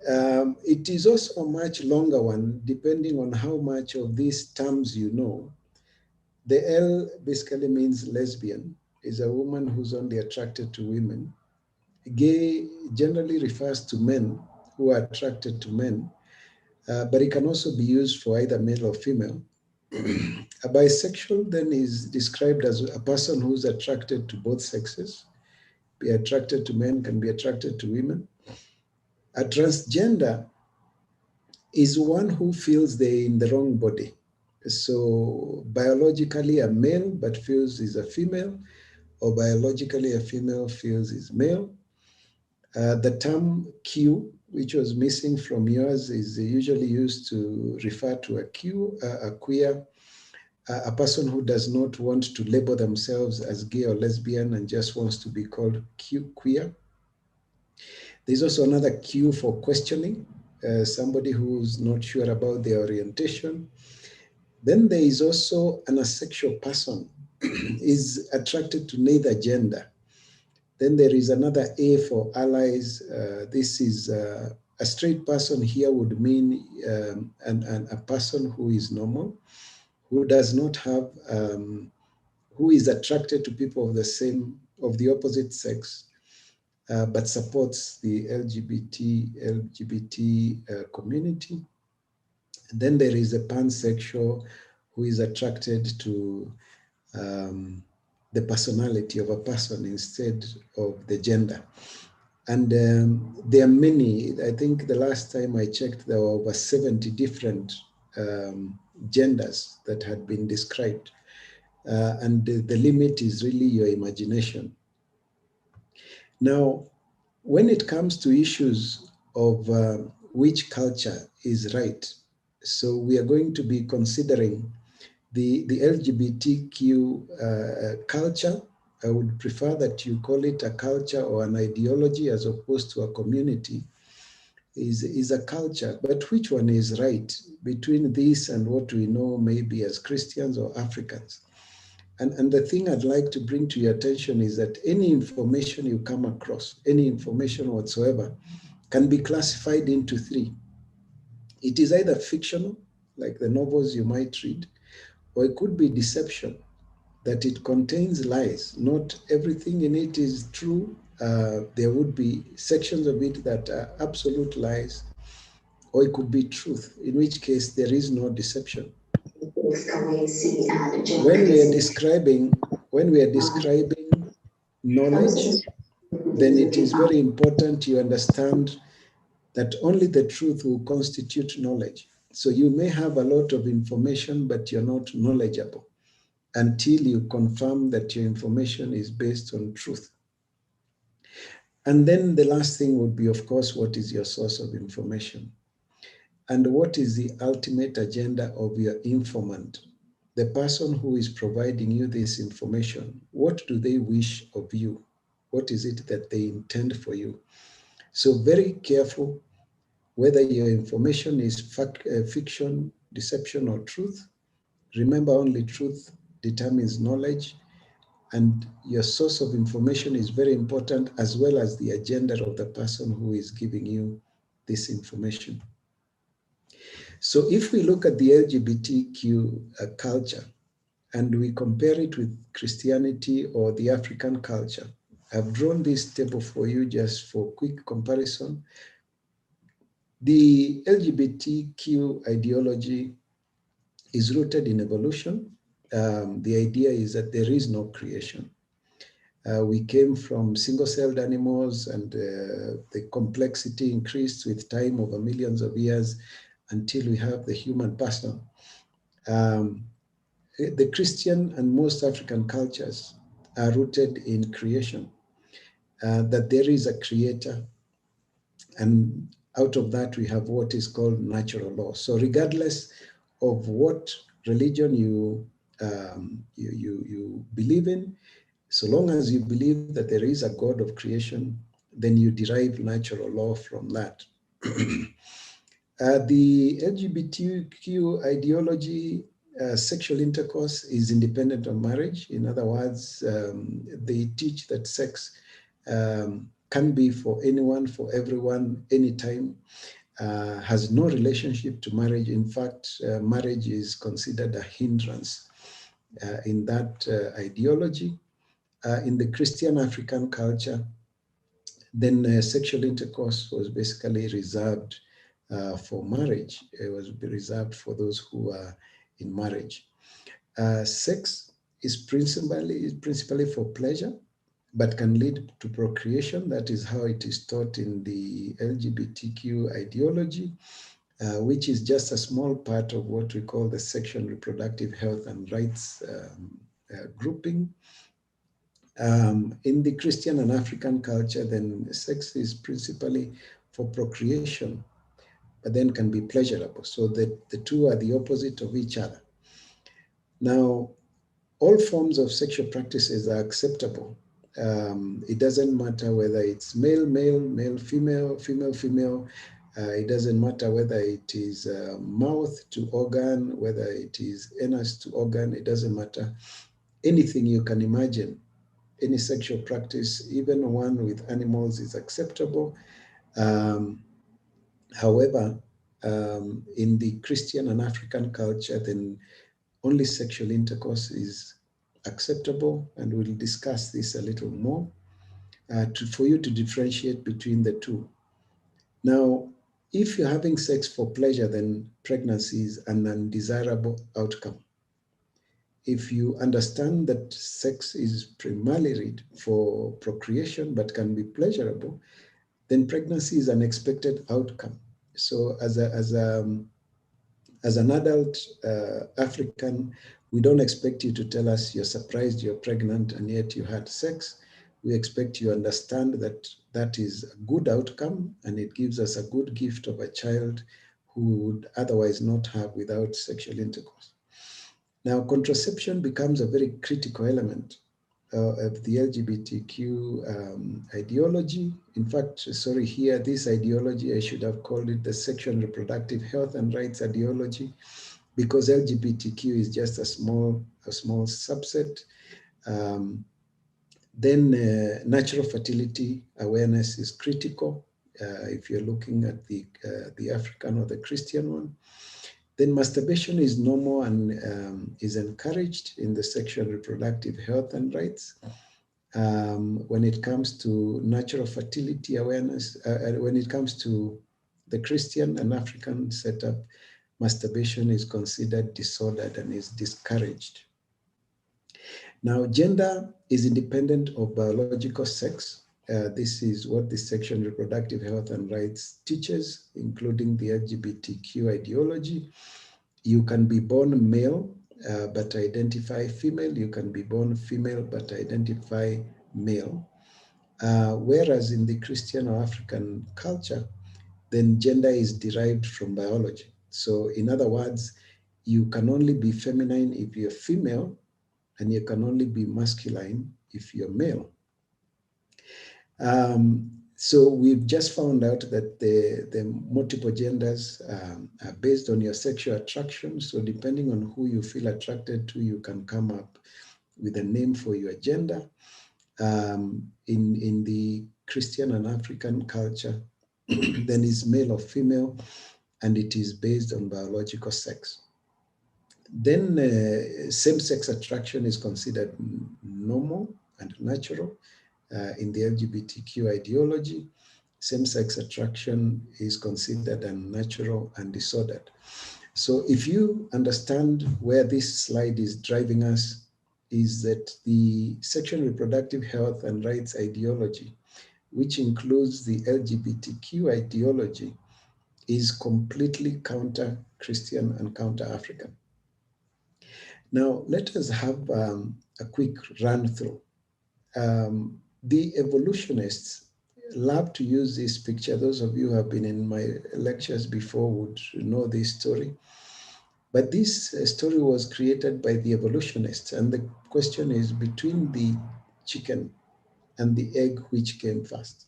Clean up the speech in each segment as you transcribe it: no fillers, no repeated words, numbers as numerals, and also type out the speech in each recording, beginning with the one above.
It is also a much longer one, depending on how much of these terms you know. The L basically means lesbian, is a woman who's only attracted to women. Gay generally refers to men who are attracted to men, but it can also be used for either male or female. A bisexual then is described as a person who's attracted to both sexes, be attracted to men, can be attracted to women. A transgender is one who feels they're in the wrong body. So biologically a male but feels is a female, or biologically a female feels is male. The term Q, which was missing from yours, is usually used to refer to a queer, a person who does not want to label themselves as gay or lesbian and just wants to be called queer. There's also another Q for questioning, somebody who's not sure about their orientation. Then there is also an asexual person, is attracted to neither gender. Then there is another A for allies. This is a straight person here would mean a person who is normal, who does not have, who is attracted to people of the opposite sex, but supports the LGBT community. And then there is a pansexual who is attracted to the personality of a person instead of the gender. And there are many. I think the last time I checked, there were over 70 different genders that had been described. And the limit is really your imagination. Now, when it comes to issues of which culture is right, so we are going to be considering the LGBTQ culture. I would prefer that you call it a culture or an ideology as opposed to a community, is a culture. But which one is right between this and what we know maybe as Christians or Africans? And the thing I'd like to bring to your attention is that any information you come across, any information whatsoever, can be classified into three. It is either fictional, like the novels you might read, or it could be deception, that it contains lies. Not everything in it is true. There would be sections of it that are absolute lies, or it could be truth, in which case there is no deception. When we are describing, knowledge, then it is very important you understand that only the truth will constitute knowledge. So you may have a lot of information, but you're not knowledgeable until you confirm that your information is based on truth. And then the last thing would be, of course, what is your source of information? And what is the ultimate agenda of your informant? The person who is providing you this information, what do they wish of you? What is it that they intend for you? So very careful whether your information is fiction, deception, or truth. Remember, only truth determines knowledge, and your source of information is very important, as well as the agenda of the person who is giving you this information. So if we look at the LGBTQ culture and we compare it with Christianity or the African culture, I've drawn this table for you just for quick comparison. The LGBTQ ideology is rooted in evolution. The idea is that there is no creation. We came from single-celled animals, and the complexity increased with time over millions of years until we have the human person. The Christian and most African cultures are rooted in creation, that there is a creator, and out of that we have what is called natural law. So regardless of what religion you believe in, so long as you believe that there is a God of creation, then you derive natural law from that. The LGBTQ ideology, sexual intercourse is independent of marriage. In other words, they teach that sex can be for anyone, for everyone, anytime, has no relationship to marriage. In fact, marriage is considered a hindrance in that ideology. In the Christian African culture, then sexual intercourse was basically reserved for marriage. It was reserved for those who are in marriage. Sex is principally for pleasure, but can lead to procreation. That is how it is taught in the LGBTQ ideology, which is just a small part of what we call the sexual reproductive health and rights grouping. In the Christian and African culture, then sex is principally for procreation, but then can be pleasurable. So the two are the opposite of each other. Now, all forms of sexual practices are acceptable. It doesn't matter whether it's male, male, male, female, female, female. It doesn't matter whether it is mouth to organ, whether it is anus to organ. It doesn't matter. Anything you can imagine, any sexual practice, even one with animals, is acceptable. Um, However, in the Christian and African culture, then only sexual intercourse is acceptable, and we'll discuss this a little more for you to differentiate between the two. Now, if you're having sex for pleasure, then pregnancy is an undesirable outcome. If you understand that sex is primarily for procreation but can be pleasurable, then pregnancy is an expected outcome. So as an adult African, we don't expect you to tell us you're surprised you're pregnant and yet you had sex. We expect you understand that that is a good outcome, and it gives us a good gift of a child who would otherwise not have without sexual intercourse. Now, contraception becomes a very critical element of the LGBTQ ideology. In fact, sorry, here, this ideology, I should have called it the sexual and reproductive health and rights ideology, because LGBTQ is just a small subset. Then natural fertility awareness is critical if you're looking at the African or the Christian one. Then masturbation is normal and is encouraged in the sexual and reproductive health and rights. When it comes to natural fertility awareness, when it comes to the Christian and African setup, masturbation is considered disordered and is discouraged. Now, gender is independent of biological sex. This is what the sexual and reproductive health and rights teaches, including the LGBTQ ideology. You can be born male but identify female. You can be born female but identify male. Whereas in the Christian or African culture, then gender is derived from biology. So in other words, you can only be feminine if you're female, and you can only be masculine if you're male. So we've just found out that the multiple genders are based on your sexual attraction. So depending on who you feel attracted to, you can come up with a name for your gender. In the Christian and African culture, then it's male or female, and it is based on biological sex. Then same-sex attraction is considered normal and natural in the LGBTQ ideology. Same-sex attraction is considered unnatural and disordered. So if you understand where this slide is driving us, is that the sexual and reproductive health and rights ideology, which includes the LGBTQ ideology, is completely counter-Christian and counter-African. Now, let us have a quick run through. The evolutionists love to use this picture. Those of you who have been in my lectures before would know this story. But this story was created by the evolutionists. And the question is between the chicken and the egg, which came first?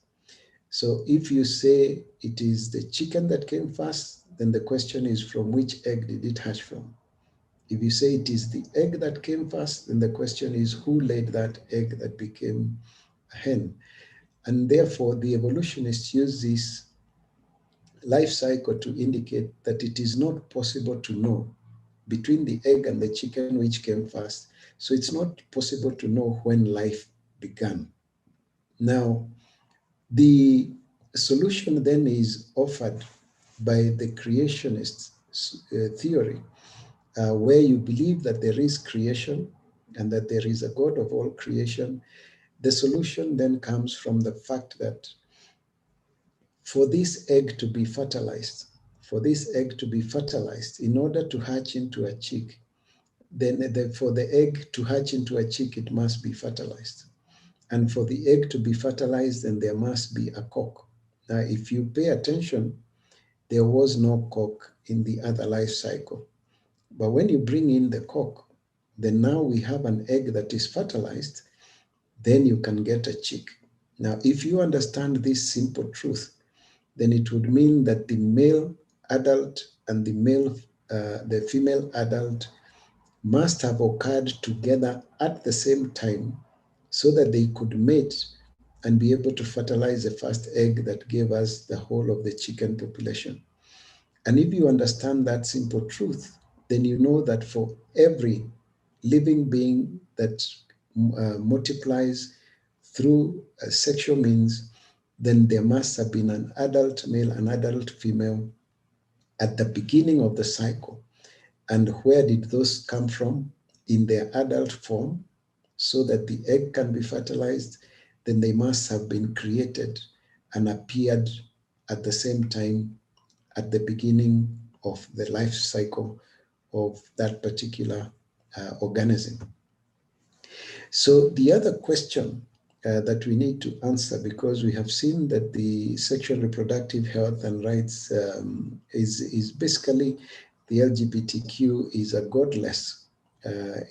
So if you say it is the chicken that came first, then the question is from which egg did it hatch from? If you say it is the egg that came first, then the question is who laid that egg that became a hen? And therefore, the evolutionists use this life cycle to indicate that it is not possible to know between the egg and the chicken which came first. So it's not possible to know when life began. Now, the solution then is offered by the creationist theory, where you believe that there is creation and that there is a God of all creation. The solution then comes from the fact that for this egg to be fertilized, in order to hatch into a chick, then for the egg to hatch into a chick, it must be fertilized. And for the egg to be fertilized, then there must be a cock. Now, if you pay attention, there was no cock in the other life cycle. But when you bring in the cock, then now we have an egg that is fertilized, then you can get a chick. Now, if you understand this simple truth, then it would mean that the male adult and the female adult must have occurred together at the same time so that they could mate and be able to fertilize the first egg that gave us the whole of the chicken population. And if you understand that simple truth, then you know that for every living being that multiplies through sexual means, then there must have been an adult male, an adult female at the beginning of the cycle. And where did those come from? In their adult form, so that the egg can be fertilized, then they must have been created and appeared at the same time at the beginning of the life cycle of that particular organism. So the other question that we need to answer, because we have seen that the sexual reproductive health and rights is basically the LGBTQ is a godless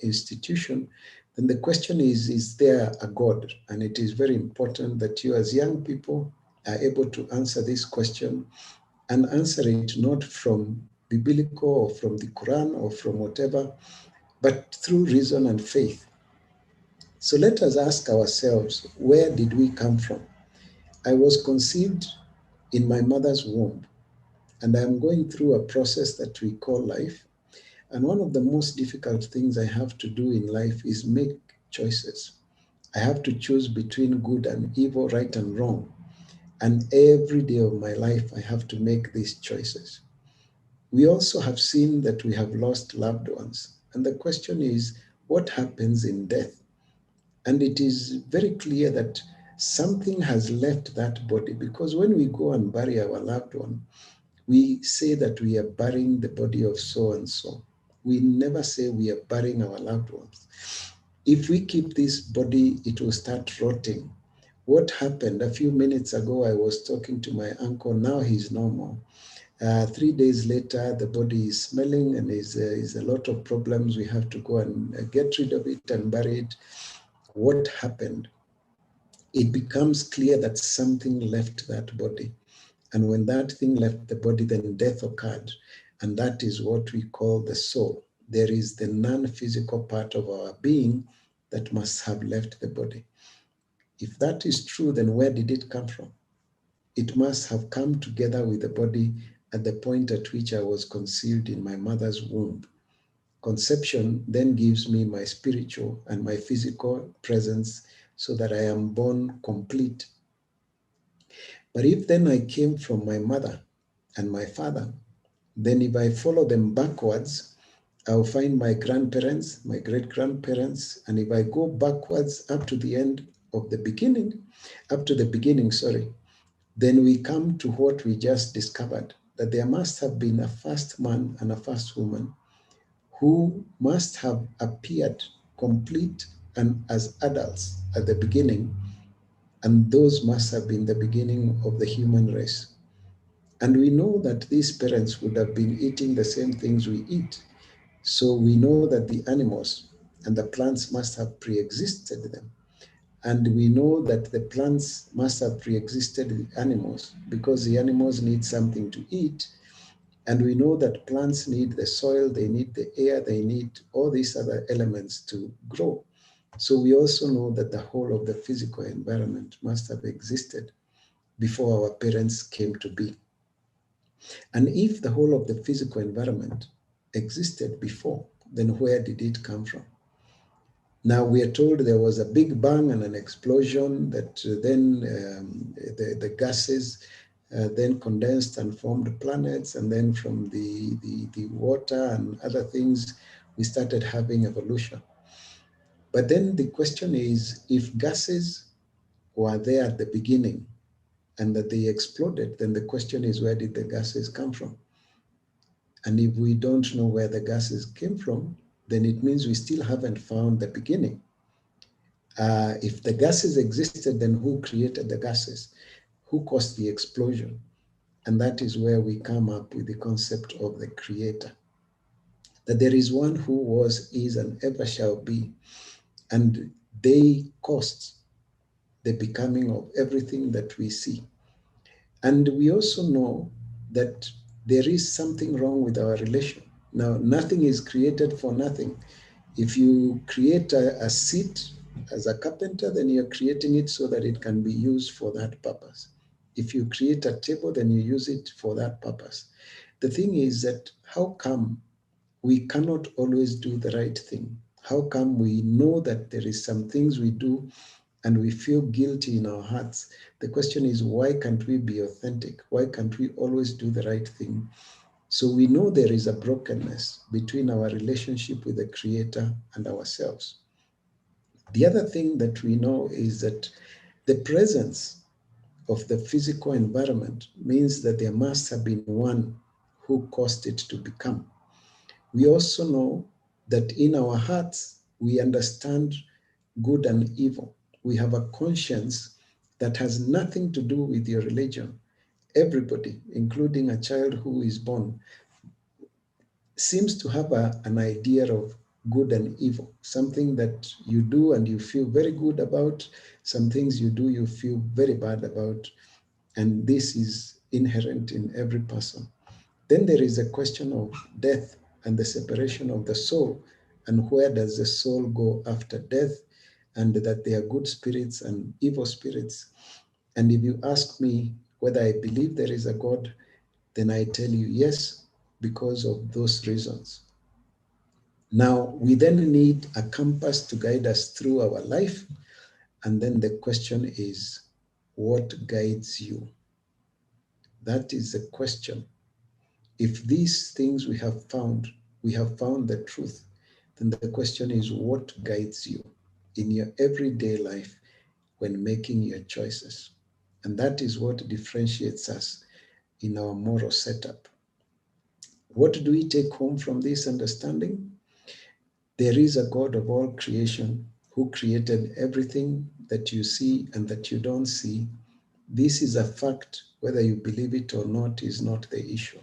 institution, then the question is there a God? And it is very important that you as young people are able to answer this question and answer it not from biblical or from the Quran or from whatever, but through reason and faith. So let us ask ourselves, where did we come from? I was conceived in my mother's womb, and I'm going through a process that we call life. And one of the most difficult things I have to do in life is make choices. I have to choose between good and evil, right and wrong. And every day of my life, I have to make these choices. We also have seen that we have lost loved ones. And the question is, what happens in death? And it is very clear that something has left that body, because when we go and bury our loved one, we say that we are burying the body of so and so. We never say we are burying our loved ones. If we keep this body, it will start rotting. What happened a few minutes ago? I was talking to my uncle, now he's normal. 3 days later, the body is smelling and is a lot of problems. We have to go and get rid of it and bury it. What happened? It becomes clear that something left that body. And when that thing left the body, then death occurred. And that is what we call the soul. There is the non-physical part of our being that must have left the body. If that is true, then where did it come from? It must have come together with the body at the point at which I was conceived in my mother's womb. Conception then gives me my spiritual and my physical presence so that I am born complete. But if then I came from my mother and my father, then if I follow them backwards, I'll find my grandparents, my great-grandparents, and if I go backwards up to the end of the beginning, up to the beginning, sorry, then we come to what we just discovered, that there must have been a first man and a first woman who must have appeared complete and as adults at the beginning, and those must have been the beginning of the human race. And we know that these parents would have been eating the same things we eat. So we know that the animals and the plants must have pre-existed them. And we know that the plants must have pre-existed the animals because the animals need something to eat. And we know that plants need the soil, they need the air, they need all these other elements to grow. So we also know that the whole of the physical environment must have existed before our parents came to be. And if the whole of the physical environment existed before, then where did it come from? Now we are told there was a big bang and an explosion that then the gases then condensed and formed planets, and then from the water and other things, we started having evolution. But then the question is, if gases were there at the beginning and that they exploded, then the question is, where did the gases come from? And if we don't know where the gases came from, then it means we still haven't found the beginning. If the gases existed, then who created the gases? Who caused the explosion? And that is where we come up with the concept of the creator. That there is one who was, is, and ever shall be. And they caused the becoming of everything that we see. And we also know that there is something wrong with our relation. Now, nothing is created for nothing. If you create a seat as a carpenter, then you're creating it so that it can be used for that purpose. If you create a table, then you use it for that purpose. The thing is that how come we cannot always do the right thing? How come we know that there is some things we do and we feel guilty in our hearts? The question is, why can't we be authentic? Why can't we always do the right thing? So we know there is a brokenness between our relationship with the Creator and ourselves. The other thing that we know is that the presence of the physical environment means that there must have been one who caused it to become. We also know that in our hearts, we understand good and evil. We have a conscience that has nothing to do with your religion. Everybody, including a child who is born, seems to have an idea of good and evil, something that you do and you feel very good about, some things you do you feel very bad about, and this is inherent in every person. Then there is a question of death and the separation of the soul, and where does the soul go after death, and that there are good spirits and evil spirits. And if you ask me whether I believe there is a God, then I tell you yes, because of those reasons. Now, we then need a compass to guide us through our life. And then the question is, what guides you? That is the question. If these things we have found the truth, then the question is, what guides you in your everyday life when making your choices? And that is what differentiates us in our moral setup. What do we take home from this understanding? There is a God of all creation who created everything that you see and that you don't see. This is a fact. Whether you believe it or not is not the issue.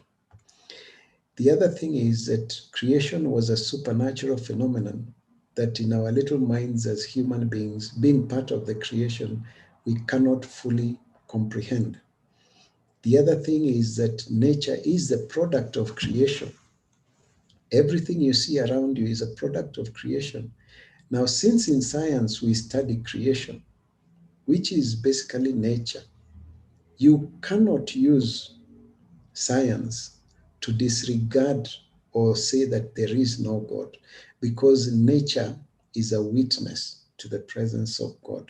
The other thing is that creation was a supernatural phenomenon that in our little minds as human beings, being part of the creation, we cannot fully comprehend. The other thing is that nature is the product of creation. Everything you see around you is a product of creation. Now, since in science we study creation, which is basically nature, you cannot use science to disregard or say that there is no God, because nature is a witness to the presence of God.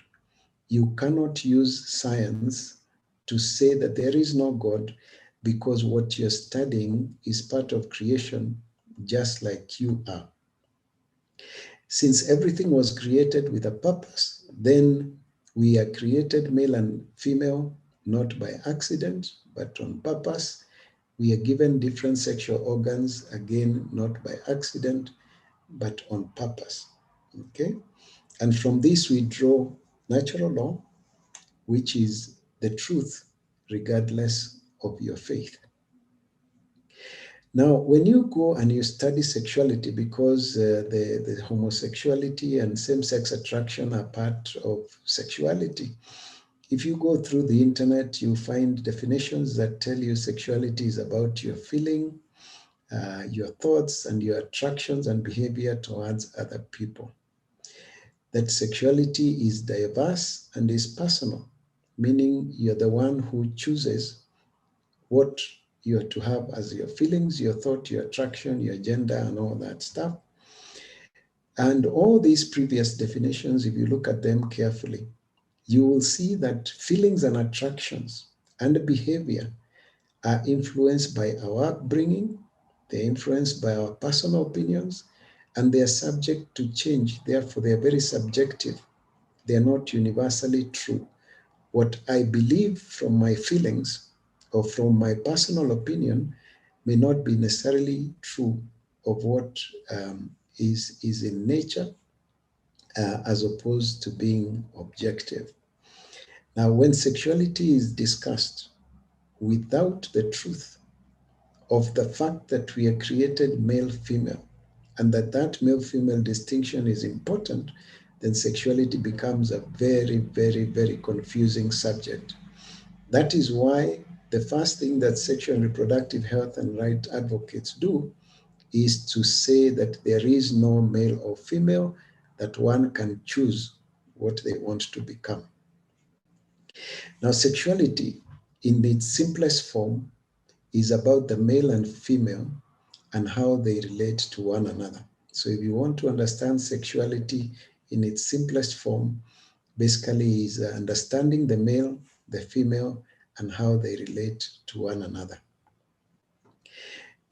You cannot use science to say that there is no God, because what you're studying is part of creation, just like you are. Since everything was created with a purpose, then we are created male and female, not by accident, but on purpose. We are given different sexual organs, again, not by accident, but on purpose. Okay? And from this, we draw natural law, which is the truth, regardless of your faith. Now, when you go and you study sexuality, because the homosexuality and same-sex attraction are part of sexuality, if you go through the internet, you find definitions that tell you sexuality is about your feeling, your thoughts, and your attractions and behavior towards other people. that sexuality is diverse and is personal, meaning you're the one who chooses what you are to have as your feelings, your thought, your attraction, your gender, and all that stuff. And all these previous definitions, if you look at them carefully, you will see that feelings and attractions and behavior are influenced by our upbringing, they're influenced by our personal opinions, and they are subject to change. Therefore, they are very subjective. They are not universally true. What I believe from my feelings or from my personal opinion may not be necessarily true of what is in nature as opposed to being objective. Now, when sexuality is discussed without the truth of the fact that we are created male female and that male female distinction is important, then sexuality becomes a very, very, very confusing subject. That is why the first thing that sexual and reproductive health and right advocates do is to say that there is no male or female, that one can choose what they want to become. Now, sexuality in its simplest form is about the male and female and how they relate to one another. So, if you want to understand sexuality in its simplest form, basically is understanding the male, the female, and how they relate to one another.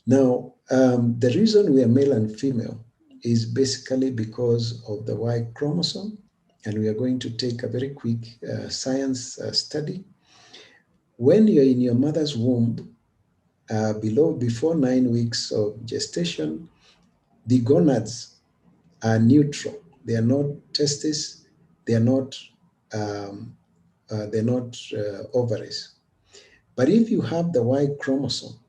Now, the reason we are male and female is basically because of the Y chromosome, and we are going to take a very quick science study. When you're in your mother's womb, before 9 weeks of gestation, the gonads are neutral. They are not testes. They are not. Um, they're not ovaries. But if you have the Y chromosome,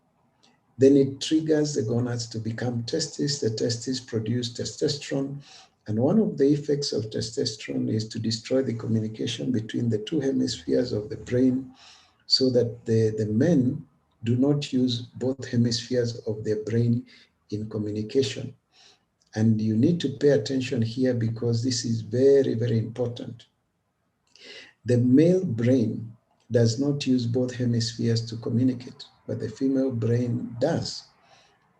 then it triggers the gonads to become testes. The testes produce testosterone. And one of the effects of testosterone is to destroy the communication between the two hemispheres of the brain so that the men do not use both hemispheres of their brain in communication. And you need to pay attention here because this is very, very important. The male brain does not use both hemispheres to communicate, but the female brain does.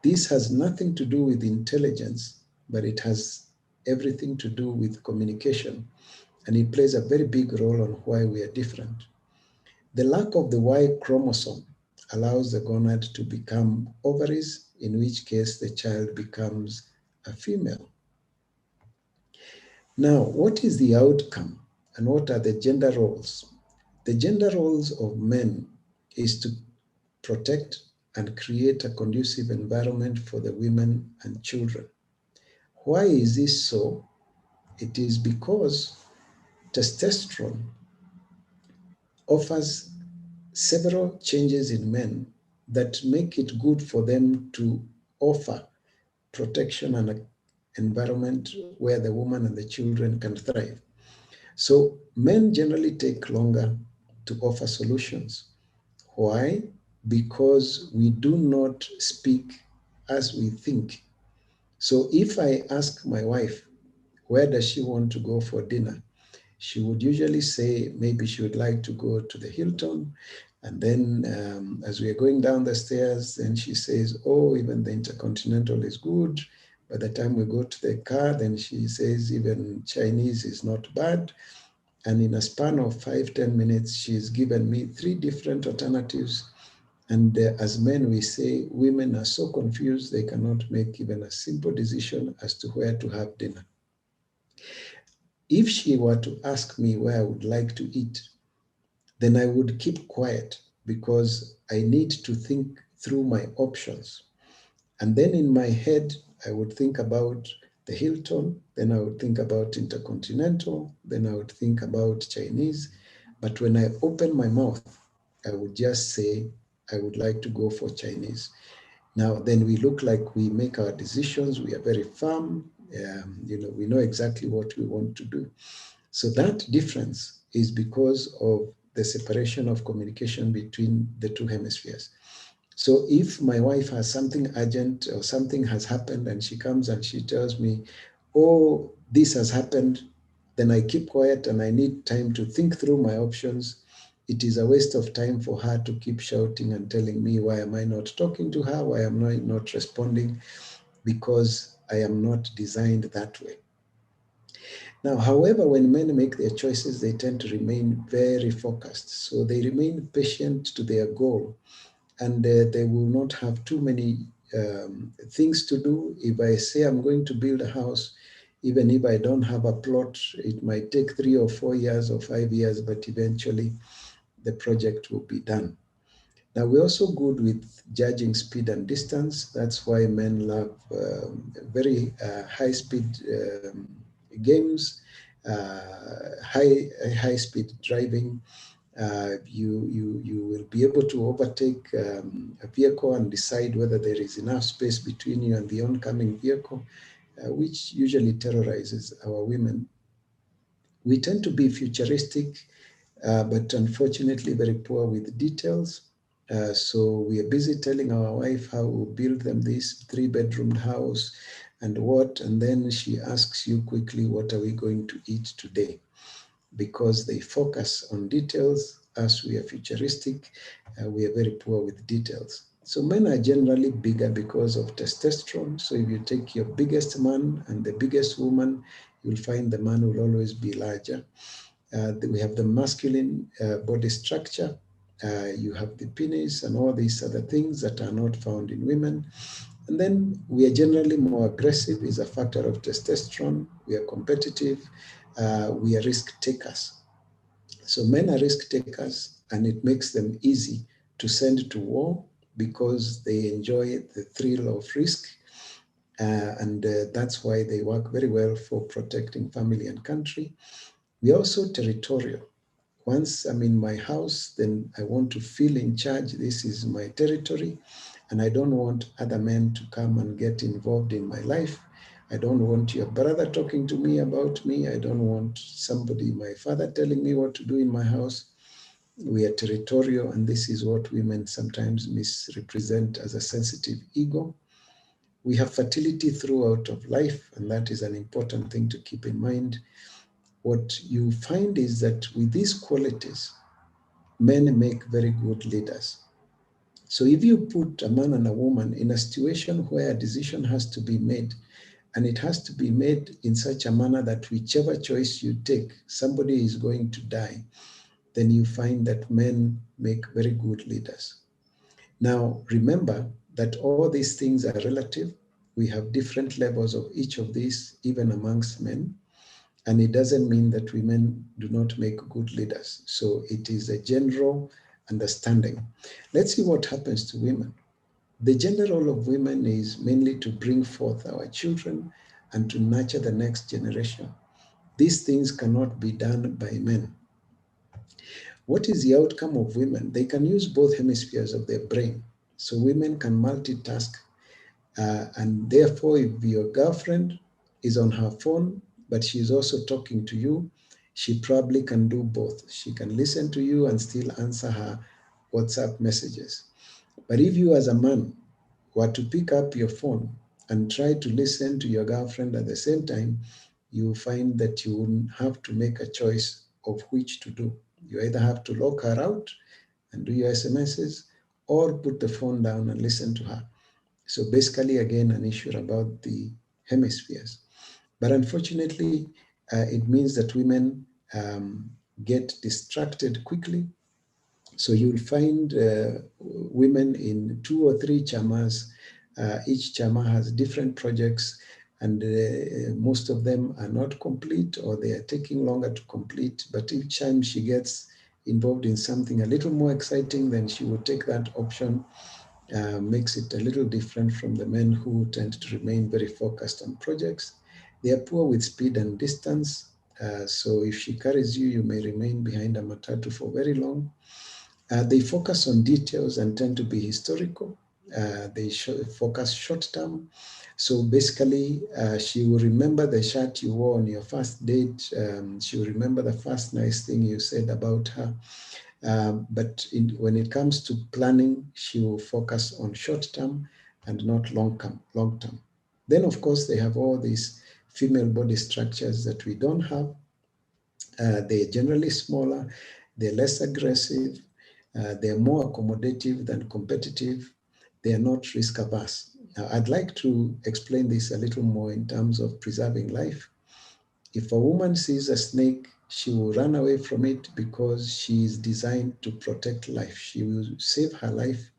This has nothing to do with intelligence, but it has everything to do with communication. And it plays a very big role on why we are different. The lack of the Y chromosome allows the gonad to become ovaries, in which case the child becomes a female. Now, what is the outcome and what are the gender roles? The gender roles of men is to protect and create a conducive environment for the women and children. Why is this so? It is because testosterone offers several changes in men that make it good for them to offer protection and an environment where the woman and the children can thrive. So men generally take longer to offer solutions. Why? Because we do not speak as we think. So if I ask my wife, where does she want to go for dinner? She would usually say maybe she would like to go to the Hilton. And then as we are going down the stairs, then she says, oh, even the Intercontinental is good. By the time we go to the car, then she says even Chinese is not bad. And in a span of 5-10 minutes, she's given me 3 different alternatives. And as men, we say women are so confused, they cannot make even a simple decision as to where to have dinner. If she were to ask me where I would like to eat, then I would keep quiet because I need to think through my options. And then in my head, I would think about the Hilton, then I would think about Intercontinental, then I would think about Chinese. But when I open my mouth, I would just say, I would like to go for Chinese. Now, then we look like we make our decisions, we are very firm, we know exactly what we want to do. So that difference is because of the separation of communication between the two hemispheres. So if my wife has something urgent or something has happened and she comes and she tells me, oh, this has happened, then I keep quiet and I need time to think through my options. It is a waste of time for her to keep shouting and telling me why am I not talking to her, why am I not responding, because I am not designed that way. Now, however, when men make their choices, they tend to remain very focused. So they remain patient to their goal, and they will not have too many things to do. If I say I'm going to build a house, even if I don't have a plot, it might take 3 or 4 years or 5 years, but eventually the project will be done. Now, we're also good with judging speed and distance. That's why men love very high speed games, high speed driving. You will be able to overtake a vehicle and decide whether there is enough space between you and the oncoming vehicle, which usually terrorizes our women. We tend to be futuristic, but unfortunately very poor with details. So we are busy telling our wife how we'll build them this 3-bedroom house and what, and then she asks you quickly, what are we going to eat today? Because they focus on details. As we are futuristic, we are very poor with details. So men are generally bigger because of testosterone. So if you take your biggest man and the biggest woman, you'll find the man will always be larger. We have the masculine body structure. You have the penis and all these other things that are not found in women. And then we are generally more aggressive, is a factor of testosterone. We are competitive. We are risk takers. So men are risk takers, and it makes them easy to send to war because they enjoy the thrill of risk. And that's why they work very well for protecting family and country. We are also territorial. Once I'm in my house, then I want to feel in charge. This is my territory, and I don't want other men to come and get involved in my life. I don't want your brother talking to me about me. I don't want somebody, my father, telling me what to do in my house. We are territorial, and this is what women sometimes misrepresent as a sensitive ego. We have fertility throughout of life, and that is an important thing to keep in mind. What you find is that with these qualities, men make very good leaders. So if you put a man and a woman in a situation where a decision has to be made, and it has to be made in such a manner that whichever choice you take, somebody is going to die, then you find that men make very good leaders. Now, remember that all these things are relative. We have different levels of each of these, even amongst men. And it doesn't mean that women do not make good leaders. So it is a general understanding. Let's see what happens to women. The gender role of women is mainly to bring forth our children and to nurture the next generation. These things cannot be done by men. What is the outcome of women? They can use both hemispheres of their brain. So women can multitask. And therefore, if your girlfriend is on her phone, but she's also talking to you, she probably can do both. She can listen to you and still answer her WhatsApp messages. But if you as a man were to pick up your phone and try to listen to your girlfriend at the same time, you find that you will have to make a choice of which to do. You either have to lock her out and do your SMSs, or put the phone down and listen to her. So basically, again, an issue about the hemispheres. But unfortunately, it means that women um, get distracted quickly. So you'll find women in 2 or 3 chamas. Each chama has different projects, and most of them are not complete, or they are taking longer to complete. But each time she gets involved in something a little more exciting, then she will take that option. Makes it a little different from the men who tend to remain very focused on projects. They are poor with speed and distance. So if she carries you, you may remain behind a matatu for very long. They focus on details and tend to be historical. They focus short term. So basically, she will remember the shirt you wore on your first date. She will remember the first nice thing you said about her. But when it comes to planning, she will focus on short term and not long term. Then, of course, they have all these female body structures that we don't have. They're generally smaller, they're less aggressive, they're more accommodative than competitive, they are not risk averse. Now, I'd like to explain this a little more in terms of preserving life. If a woman sees a snake, she will run away from it because she is designed to protect life. She will save her life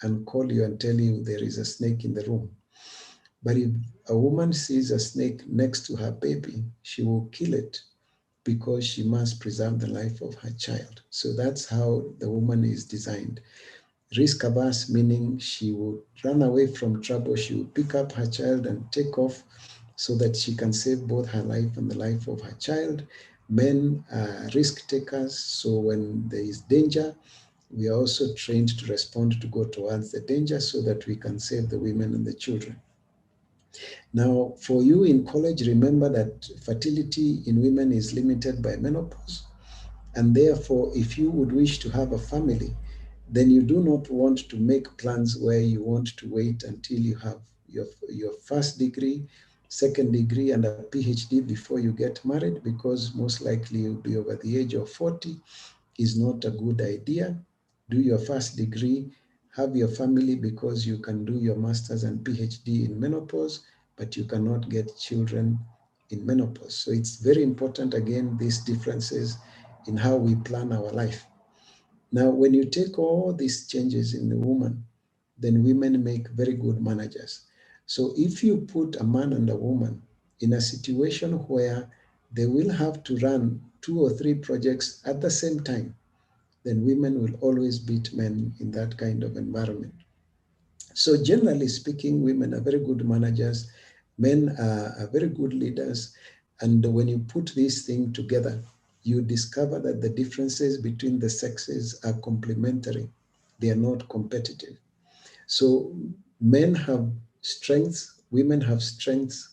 and call you and tell you there is a snake in the room. But if a woman sees a snake next to her baby, she will kill it because she must preserve the life of her child. So that's how the woman is designed. Risk averse, meaning she would run away from trouble, she would pick up her child and take off so that she can save both her life and the life of her child. Men are risk takers, so when there is danger, we are also trained to respond to go towards the danger so that we can save the women and the children. Now, for you in college, remember that fertility in women is limited by menopause. And therefore, if you would wish to have a family, then you do not want to make plans where you want to wait until you have your first degree, second degree, and a PhD before you get married, because most likely you'll be over the age of 40, is not a good idea. Do your first degree, have your family, because you can do your master's and PhD in menopause, but you cannot get children in menopause. So it's very important, again, these differences in how we plan our life. Now, when you take all these changes in the woman, then women make very good managers. So if you put a man and a woman in a situation where they will have to run 2 or 3 projects at the same time, then women will always beat men in that kind of environment. So generally speaking, women are very good managers, men are very good leaders. And when you put these things together, you discover that the differences between the sexes are complementary. They are not competitive. So men have strengths, women have strengths.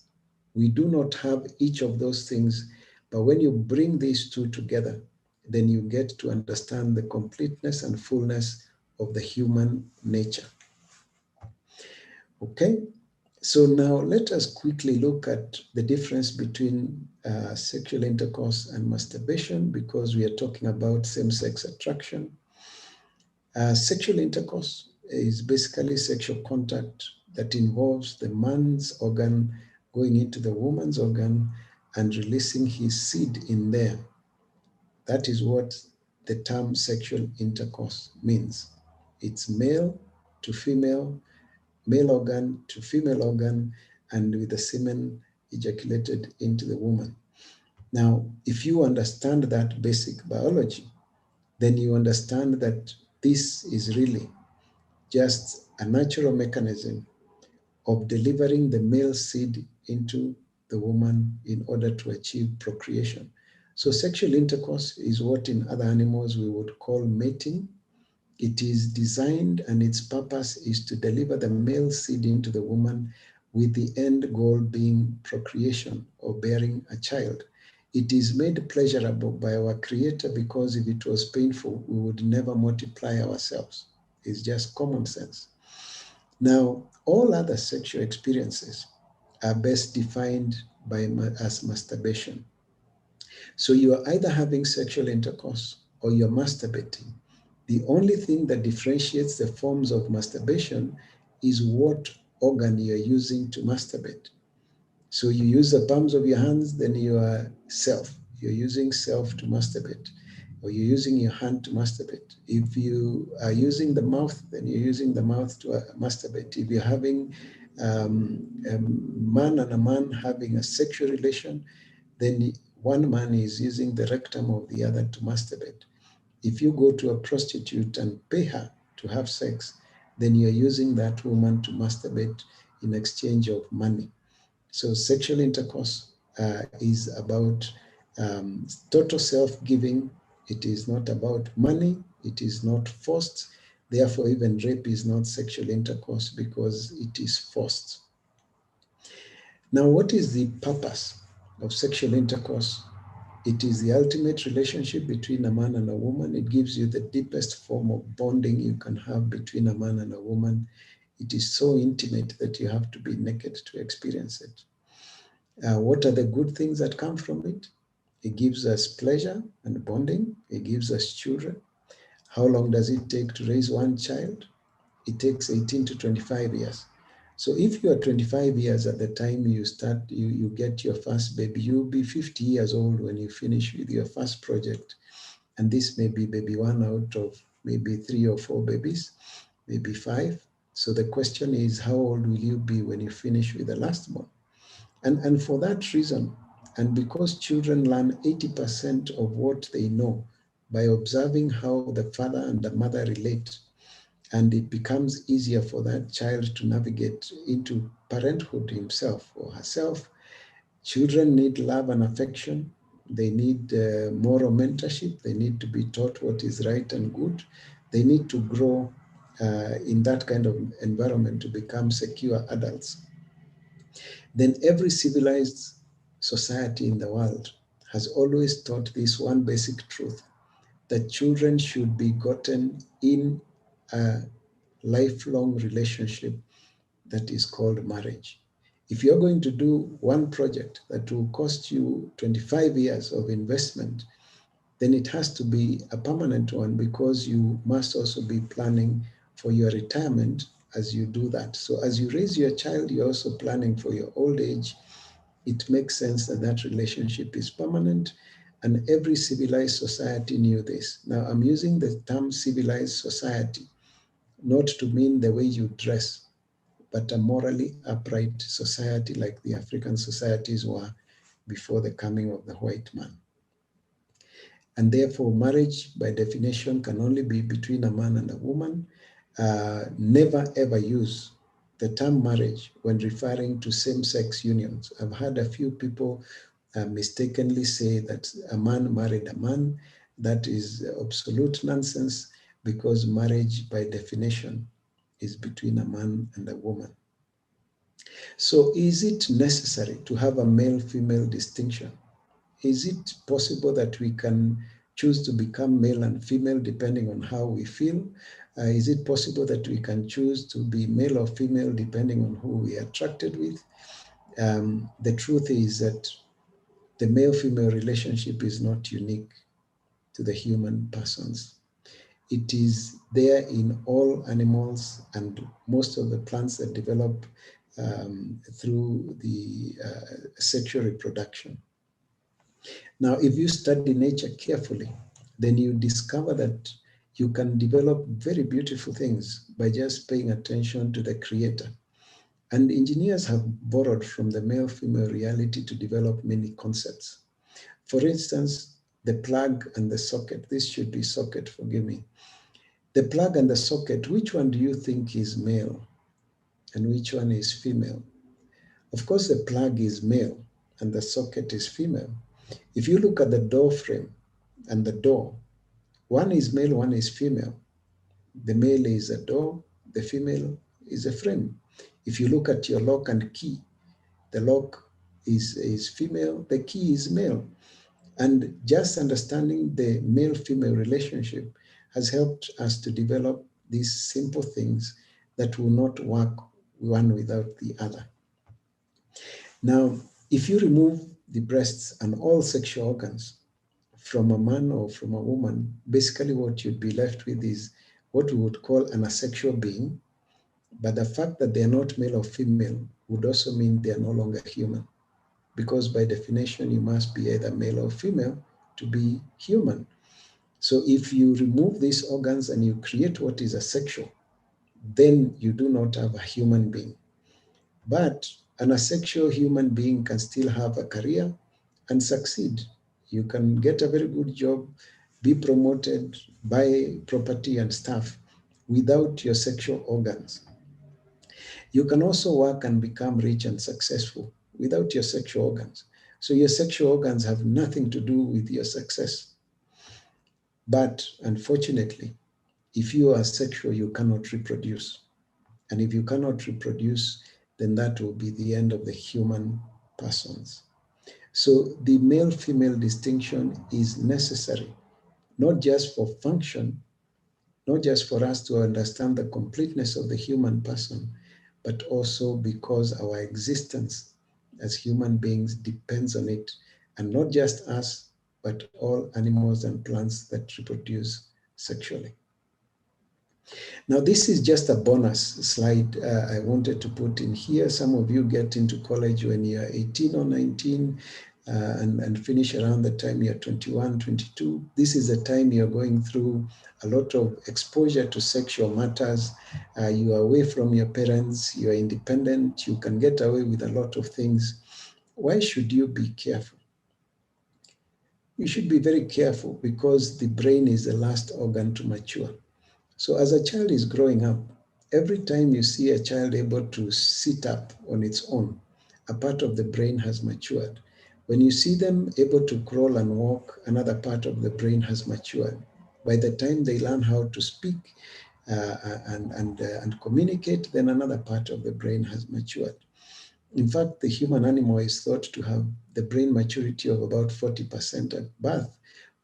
We do not have each of those things. But when you bring these two together, then you get to understand the completeness and fullness of the human nature. Okay? So now let us quickly look at the difference between sexual intercourse and masturbation, because we are talking about same-sex attraction. Sexual intercourse is basically sexual contact that involves the man's organ going into the woman's organ and releasing his seed in there. That is what the term sexual intercourse means. It's male to female, male organ to female organ, and with the semen ejaculated into the woman. Now, if you understand that basic biology, then you understand that this is really just a natural mechanism of delivering the male seed into the woman in order to achieve procreation. So sexual intercourse is what in other animals we would call mating. It is designed and its purpose is to deliver the male seed into the woman with the end goal being procreation or bearing a child. It is made pleasurable by our Creator because if it was painful, we would never multiply ourselves. It's just common sense. Now, all other sexual experiences are best defined as masturbation. So you are either having sexual intercourse or you're masturbating. The only thing that differentiates the forms of masturbation is what organ you're using to masturbate. So you use the palms of your hands, then you are self. You're using self to masturbate, or you're using your hand to masturbate. If you are using the mouth, then you're using the mouth to masturbate. If you're having a man and a man having a sexual relation, then one man is using the rectum of the other to masturbate. If you go to a prostitute and pay her to have sex, then you're using that woman to masturbate in exchange of money. So sexual intercourse is about total self-giving. It is not about money. It is not forced. Therefore, even rape is not sexual intercourse because it is forced. Now, what is the purpose of sexual intercourse? It is the ultimate relationship between a man and a woman. It gives you the deepest form of bonding you can have between a man and a woman. It is so intimate that you have to be naked to experience it. What are the good things that come from it? It gives us pleasure and bonding. It gives us children. How long does it take to raise one child? It takes 18 to 25 years. So if you are 25 years at the time you get your first baby, you'll be 50 years old when you finish with your first project. And this may be baby one out of maybe 3 or 4 babies, maybe 5. So the question is, how old will you be when you finish with the last one? And for that reason, and because children learn 80% of what they know by observing how the father and the mother relate, and it becomes easier for that child to navigate into parenthood himself or herself. Children need love and affection. They need moral mentorship. They need to be taught what is right and good. They need to grow in that kind of environment to become secure adults. Then every civilized society in the world has always taught this one basic truth, that children should be gotten in a lifelong relationship that is called marriage. If you're going to do one project that will cost you 25 years of investment, then it has to be a permanent one, because you must also be planning for your retirement as you do that. So as you raise your child, you're also planning for your old age. It makes sense that that relationship is permanent, and every civilized society knew this. Now, I'm using the term civilized society not to mean the way you dress, but a morally upright society like the African societies were before the coming of the white man. And therefore, marriage, by definition, can only be between a man and a woman. Never ever use the term marriage when referring to same-sex unions. I've had a few people mistakenly say that a man married a man. That is absolute nonsense, because marriage, by definition, is between a man and a woman. So is it necessary to have a male-female distinction? Is it possible that we can choose to become male and female depending on how we feel? Is it possible that we can choose to be male or female depending on who we are attracted with? The truth is that the male-female relationship is not unique to the human persons. It is there in all animals and most of the plants that develop through the sexual reproduction. Now, if you study nature carefully, then you discover that you can develop very beautiful things by just paying attention to the creator. And engineers have borrowed from the male-female reality to develop many concepts. For instance, the plug and the socket. This should be socket, forgive me. The plug and the socket, which one do you think is male and which one is female? Of course, the plug is male and the socket is female. If you look at the door frame and the door, one is male, one is female. The male is a door, the female is a frame. If you look at your lock and key, the lock is female, the key is male. And just understanding the male-female relationship has helped us to develop these simple things that will not work one without the other. Now, if you remove the breasts and all sexual organs from a man or from a woman, basically what you'd be left with is what we would call an asexual being. But the fact that they're not male or female would also mean they are no longer human, because by definition, you must be either male or female to be human. So if you remove these organs and you create what is asexual, then you do not have a human being. But an asexual human being can still have a career and succeed. You can get a very good job, be promoted, buy property and stuff without your sexual organs. You can also work and become rich and successful without your sexual organs. So your sexual organs have nothing to do with your success. But unfortunately, if you are sexual, you cannot reproduce. And if you cannot reproduce, then that will be the end of the human persons. So the male-female distinction is necessary, not just for function, not just for us to understand the completeness of the human person, but also because our existence as human beings depends on it. And not just us, but all animals and plants that reproduce sexually. Now, this is just a bonus slide I wanted to put in here. Some of you get into college when you're 18 or 19 and finish around the time you're 21, 22. This is the time you're going through a lot of exposure to sexual matters. You are away from your parents, you are independent, you can get away with a lot of things. Why should you be careful? You should be very careful because the brain is the last organ to mature. So as a child is growing up, every time you see a child able to sit up on its own, a part of the brain has matured. When you see them able to crawl and walk, another part of the brain has matured. By the time they learn how to speak and communicate, then another part of the brain has matured. In fact, the human animal is thought to have the brain maturity of about 40% at birth,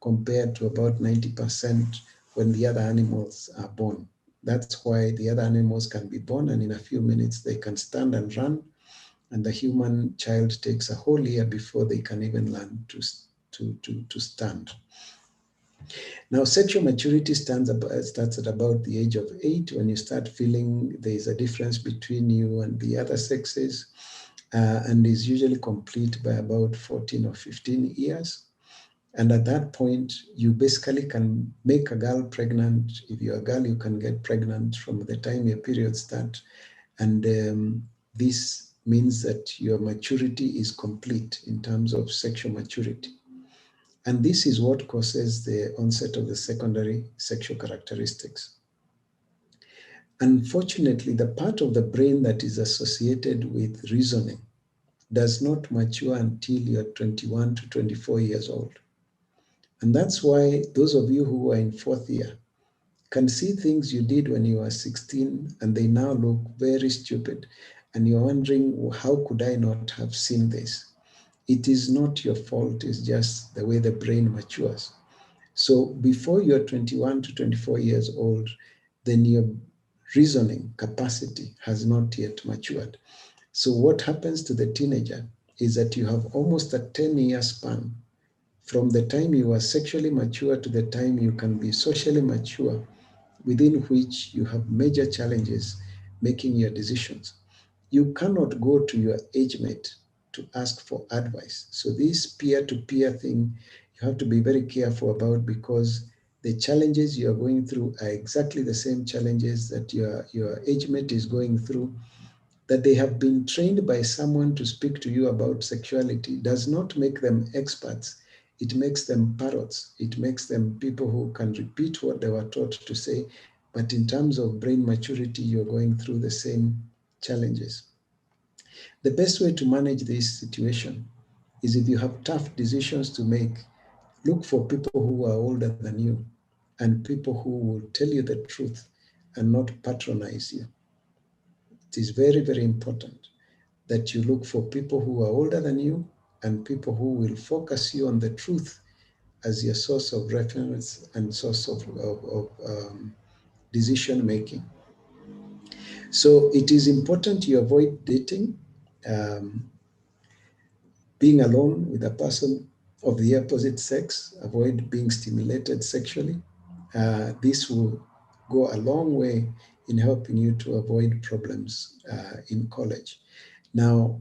compared to about 90% when the other animals are born. That's why the other animals can be born and in a few minutes they can stand and run, and the human child takes a whole year before they can even learn to stand. Now, sexual maturity starts at about the age of 8, when you start feeling there is a difference between you and the other sexes, and is usually complete by about 14 or 15 years. And at that point, you basically can make a girl pregnant. If you're a girl, you can get pregnant from the time your periods start. And this means that your maturity is complete in terms of sexual maturity. And this is what causes the onset of the secondary sexual characteristics. Unfortunately, the part of the brain that is associated with reasoning does not mature until you're 21 to 24 years old. And that's why those of you who are in fourth year can see things you did when you were 16 and they now look very stupid. And you're wondering, how could I not have seen this? It is not your fault, it's just the way the brain matures. So before you're 21 to 24 years old, then your reasoning capacity has not yet matured. So what happens to the teenager is that you have almost a 10-year span from the time you are sexually mature to the time you can be socially mature, within which you have major challenges making your decisions. You cannot go to your age mate to ask for advice. So this peer-to-peer thing, you have to be very careful about, because the challenges you are going through are exactly the same challenges that your age mate is going through. That they have been trained by someone to speak to you about sexuality does not make them experts. It makes them parrots. It makes them people who can repeat what they were taught to say. But in terms of brain maturity, you're going through the same challenges. The best way to manage this situation is, if you have tough decisions to make, look for people who are older than you and people who will tell you the truth and not patronize you. It is very, very important that you look for people who are older than you and people who will focus you on the truth as your source of reference and source of decision making. So it is important you avoid dating, um, being alone with a person of the opposite sex, avoid being stimulated sexually. This will go a long way in helping you to avoid problems in college. Now,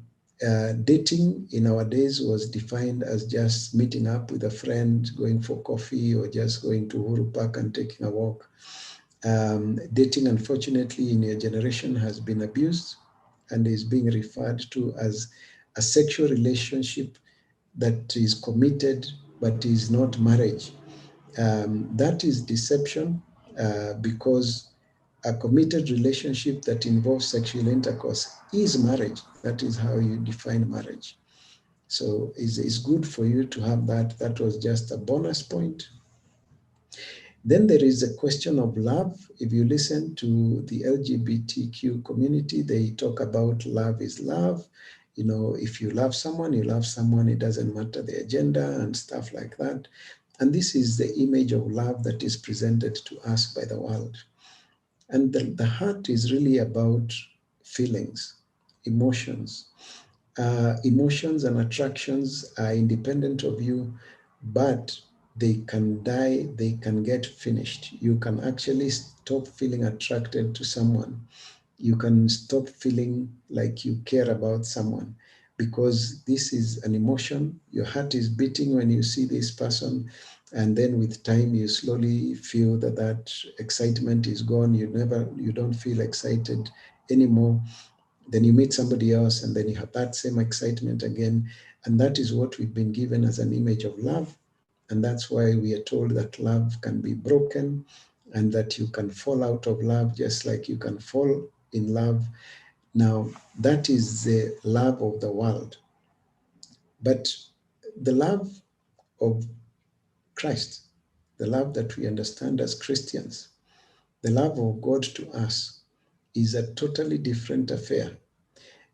dating in our days was defined as just meeting up with a friend, going for coffee, or just going to Uhuru Park and taking a walk. Dating, unfortunately, in your generation has been abused and is being referred to as a sexual relationship that is committed but is not marriage. That is deception, because a committed relationship that involves sexual intercourse is marriage. That is how you define marriage. So it's good for you to have that. That was just a bonus point. Then there is a question of love. If you listen to the LGBTQ community, they talk about love is love. You know, if you love someone, you love someone. It doesn't matter their gender and stuff like that. And this is the image of love that is presented to us by the world. And the heart is really about feelings, emotions. Emotions and attractions are independent of you, but they can die, they can get finished. You can actually stop feeling attracted to someone. You can stop feeling like you care about someone, because this is an emotion. Your heart is beating when you see this person, and then with time you slowly feel that that excitement is gone. You don't feel excited anymore. Then you meet somebody else, and then you have that same excitement again. And that is what we've been given as an image of love. And that's why we are told that love can be broken, and that you can fall out of love just like you can fall in love. Now, that is the love of the world. But the love of Christ, the love that we understand as Christians, the love of God to us, is a totally different affair.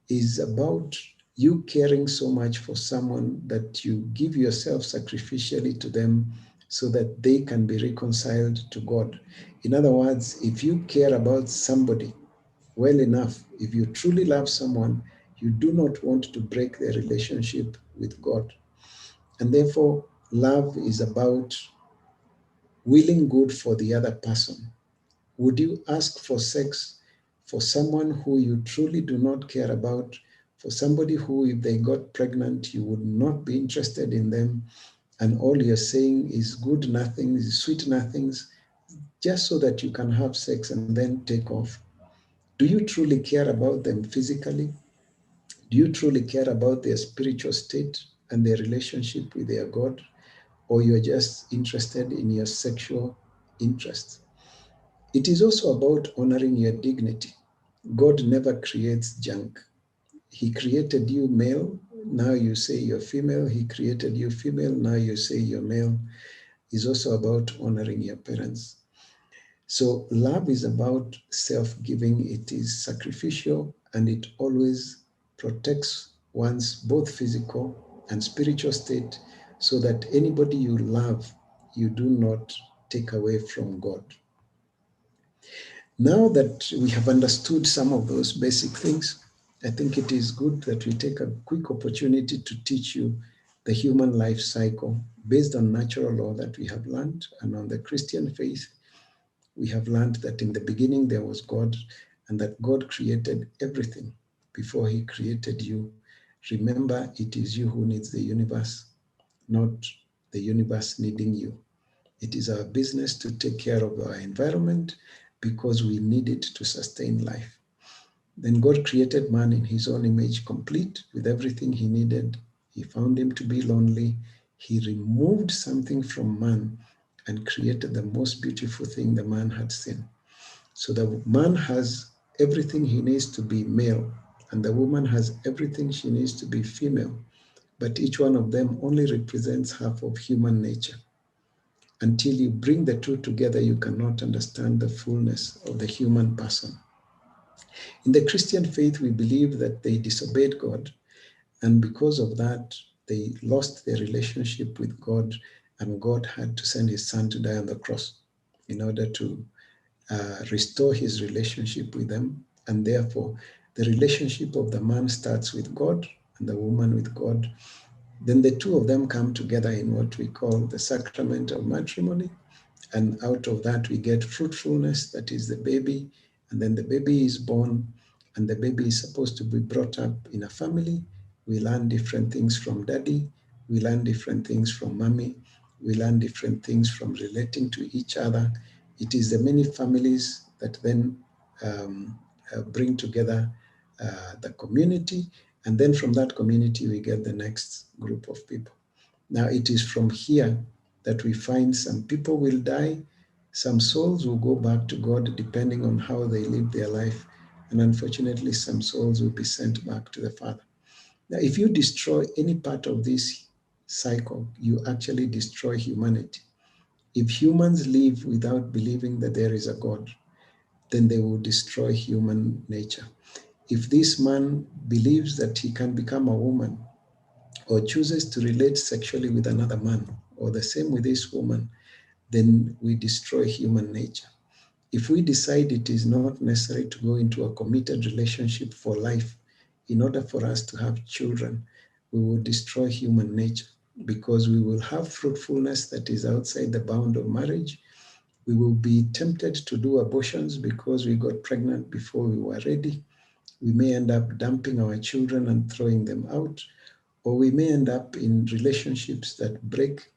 Is about you caring so much for someone that you give yourself sacrificially to them so that they can be reconciled to God. In other words, if you care about somebody well enough, if you truly love someone, you do not want to break their relationship with God. And therefore, love is about willing good for the other person. Would you ask for sex for someone who you truly do not care about, for somebody who, if they got pregnant, you would not be interested in them, and all you're saying is good nothings, sweet nothings, just so that you can have sex and then take off? Do you truly care about them physically? Do you truly care about their spiritual state and their relationship with their God? Or you're just interested in your sexual interests? It is also about honoring your dignity. God never creates junk. He created you male, now you say you're female. He created you female, now you say you're male. It's also about honoring your parents. So love is about self-giving. It is sacrificial, and it always protects one's both physical and spiritual state, so that anybody you love, you do not take away from God. Now that we have understood some of those basic things, I think it is good that we take a quick opportunity to teach you the human life cycle based on natural law that we have learned, and on the Christian faith. We have learned that in the beginning there was God, and that God created everything before he created you. Remember, it is you who needs the universe, not the universe needing you. It is our business to take care of our environment because we need it to sustain life. Then God created man in his own image, complete with everything he needed. He found him to be lonely. He removed something from man and created the most beautiful thing the man had seen. So the man has everything he needs to be male, and the woman has everything she needs to be female. But each one of them only represents half of human nature. Until you bring the two together, you cannot understand the fullness of the human person. In the Christian faith, we believe that they disobeyed God, and because of that, they lost their relationship with God, and God had to send his son to die on the cross in order to restore his relationship with them. And therefore, the relationship of the man starts with God and the woman with God. Then the two of them come together in what we call the sacrament of matrimony. And out of that, we get fruitfulness, that is the baby. And then the baby is born, and the baby is supposed to be brought up in a family. We learn different things from daddy. We learn different things from mommy. We learn different things from relating to each other. It is the many families that then bring together the community. And then from that community, we get the next group of people. Now, it is from here that we find some people will die, some souls will go back to God depending on how they live their life, and unfortunately, some souls will be sent back to the Father. Now, if you destroy any part of this cycle, you actually destroy humanity. If humans live without believing that there is a God, then they will destroy human nature. If this man believes that he can become a woman, or chooses to relate sexually with another man, or the same with this woman, then we destroy human nature. If we decide it is not necessary to go into a committed relationship for life in order for us to have children, we will destroy human nature. because we will have fruitfulness that is outside the bound of marriage. We will be tempted to do abortions because we got pregnant before we were ready. We may end up dumping our children and throwing them out, or we may end up in relationships that break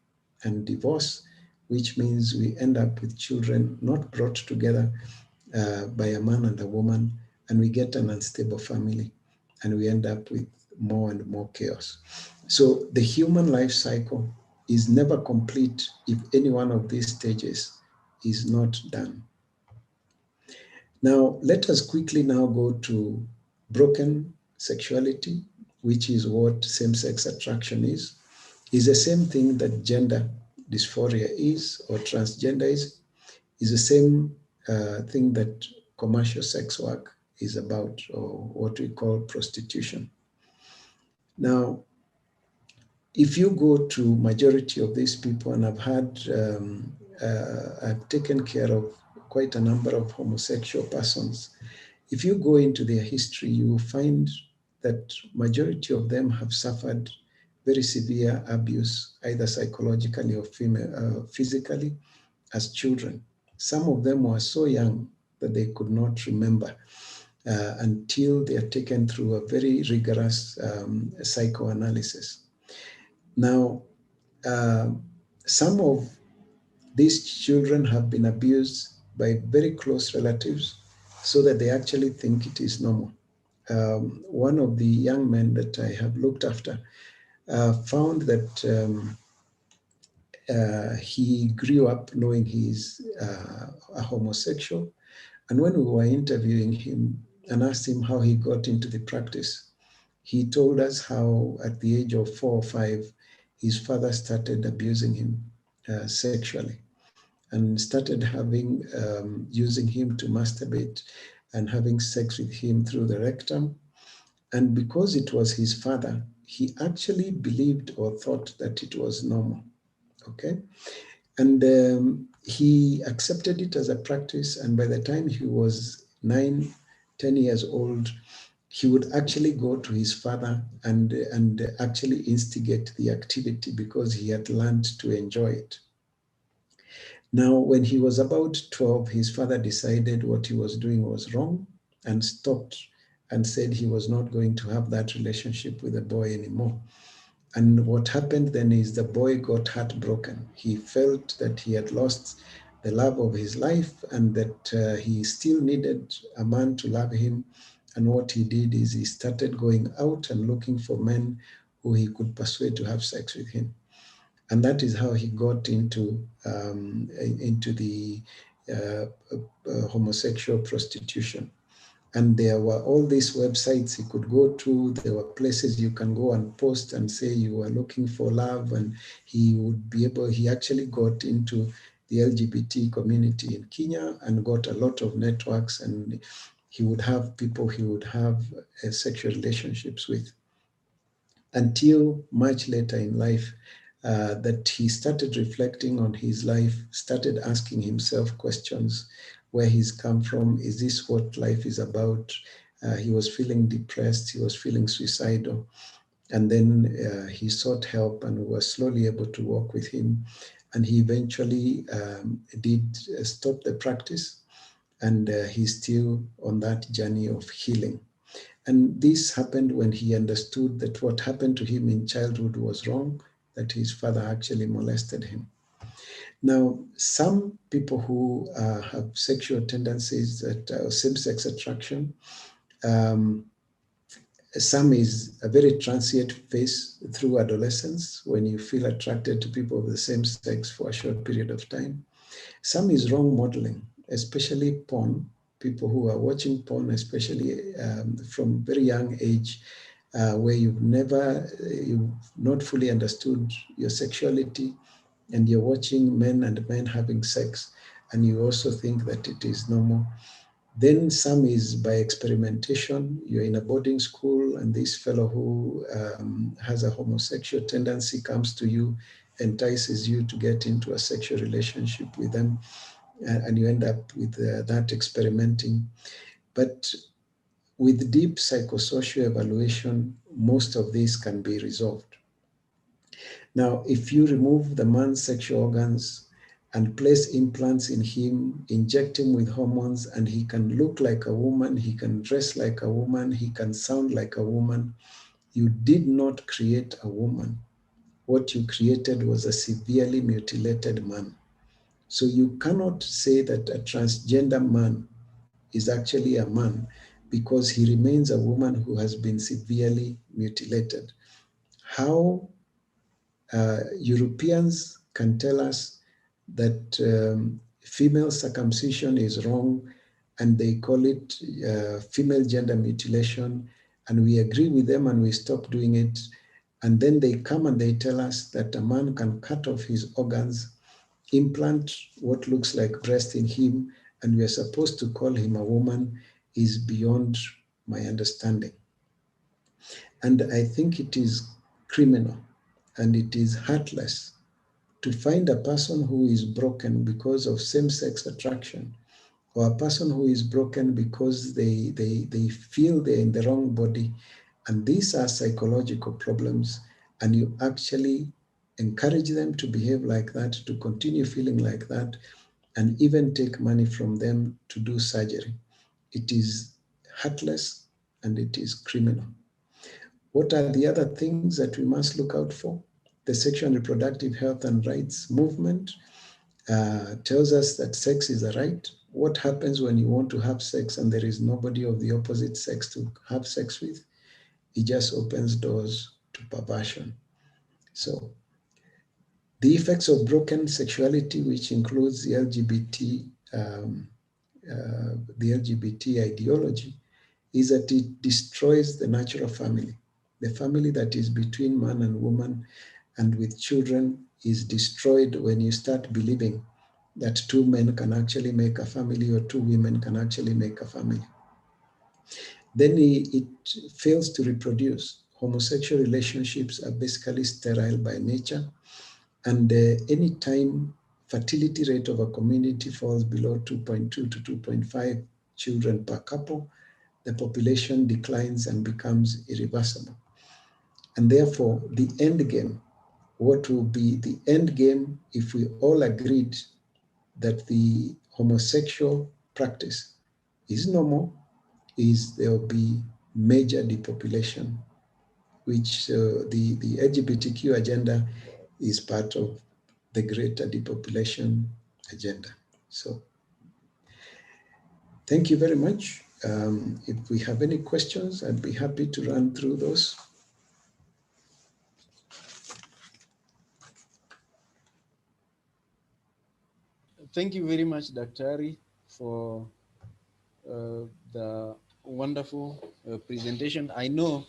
and divorce, which means we end up with children not brought together by a man and a woman, and we get an unstable family, and we end up with more and more chaos. So the human life cycle is never complete if any one of these stages is not done. Now, let us quickly now go to broken sexuality, which is what same-sex attraction is the same thing that gender dysphoria is, or transgender is the same thing that commercial sex work is about, or what we call prostitution. Now, if you go to majority of these people, and I've taken care of quite a number of homosexual persons. If you go into their history, you will find that majority of them have suffered very severe abuse, either psychologically or physically, as children. Some of them were so young that they could not remember until they are taken through a very rigorous psychoanalysis. Now, uh, some of these children have been abused by very close relatives so that they actually think it is normal. One of the young men that I have looked after found that he grew up knowing he's a homosexual. And when we were interviewing him and asked him how he got into the practice, he told us how at the age of 4 or 5, his father started abusing him sexually and started using him to masturbate and having sex with him through the rectum. And because it was his father, he actually believed or thought that it was normal. Okay. And he accepted it as a practice. And by the time he was 9, 10 years old, he would actually go to his father and actually instigate the activity because he had learned to enjoy it. Now, when he was about 12, his father decided what he was doing was wrong and stopped and said he was not going to have that relationship with the boy anymore. And what happened then is the boy got heartbroken. He felt that he had lost the love of his life and that he still needed a man to love him. And what he did is he started going out and looking for men who he could persuade to have sex with him. And that is how he got into the homosexual prostitution. And there were all these websites he could go to. There were places you can go and post and say you were looking for love, and he actually got into the LGBT community in Kenya and got a lot of networks, and he would have people he would have sexual relationships with until much later in life. That he started reflecting on his life, started asking himself questions, where he's come from, is this what life is about? He was feeling depressed, he was feeling suicidal, and then he sought help, and we were slowly able to work with him, and he eventually did stop the practice, and he's still on that journey of healing. And this happened when he understood that what happened to him in childhood was wrong, that his father actually molested him. Now, some people who have sexual tendencies, that same-sex attraction, um, some is a very transient phase through adolescence when you feel attracted to people of the same sex for a short period of time. Some is wrong modeling, especially porn, people who are watching porn, especially from very young age, where you've not fully understood your sexuality, and you're watching men and men having sex, and you also think that it is normal. Then some is by experimentation. You're in a boarding school, and this fellow who has a homosexual tendency comes to you, entices you to get into a sexual relationship with them, and you end up with that experimenting. But with deep psychosocial evaluation, most of this can be resolved. Now, if you remove the man's sexual organs and place implants in him, inject him with hormones, and he can look like a woman, he can dress like a woman, he can sound like a woman, you did not create a woman. What you created was a severely mutilated man. So you cannot say that a transgender man is actually a man because he remains a woman who has been severely mutilated. How Europeans can tell us that female circumcision is wrong and they call it female gender mutilation, and we agree with them and we stop doing it. And then they come and they tell us that a man can cut off his organs, implant what looks like breast in him, and we are supposed to call him a woman, is beyond my understanding. And I think it is criminal and it is heartless to find a person who is broken because of same-sex attraction, or a person who is broken because they feel they're in the wrong body. And these are psychological problems, and you actually encourage them to behave like that, to continue feeling like that, and even take money from them to do surgery. It is heartless and it is criminal. What are the other things that we must look out for? The Sexual and Reproductive Health and Rights Movement tells us that sex is a right. What happens when you want to have sex and there is nobody of the opposite sex to have sex with? It just opens doors to perversion. So the effects of broken sexuality, which includes the LGBT ideology, is that it destroys the natural family. The family that is between man and woman and with children is destroyed when you start believing that two men can actually make a family or two women can actually make a family. Then it fails to reproduce. Homosexual relationships are basically sterile by nature. And anytime fertility rate of a community falls below 2.2 to 2.5 children per couple, the population declines and becomes irreversible. And therefore, the end game, what will be the end game if we all agreed that the homosexual practice is normal, is there will be major depopulation, which the LGBTQ agenda is part of the greater depopulation agenda. So thank you very much. If we have any questions, I'd be happy to run through those. Thank you very much, Daktari, for the wonderful presentation. I know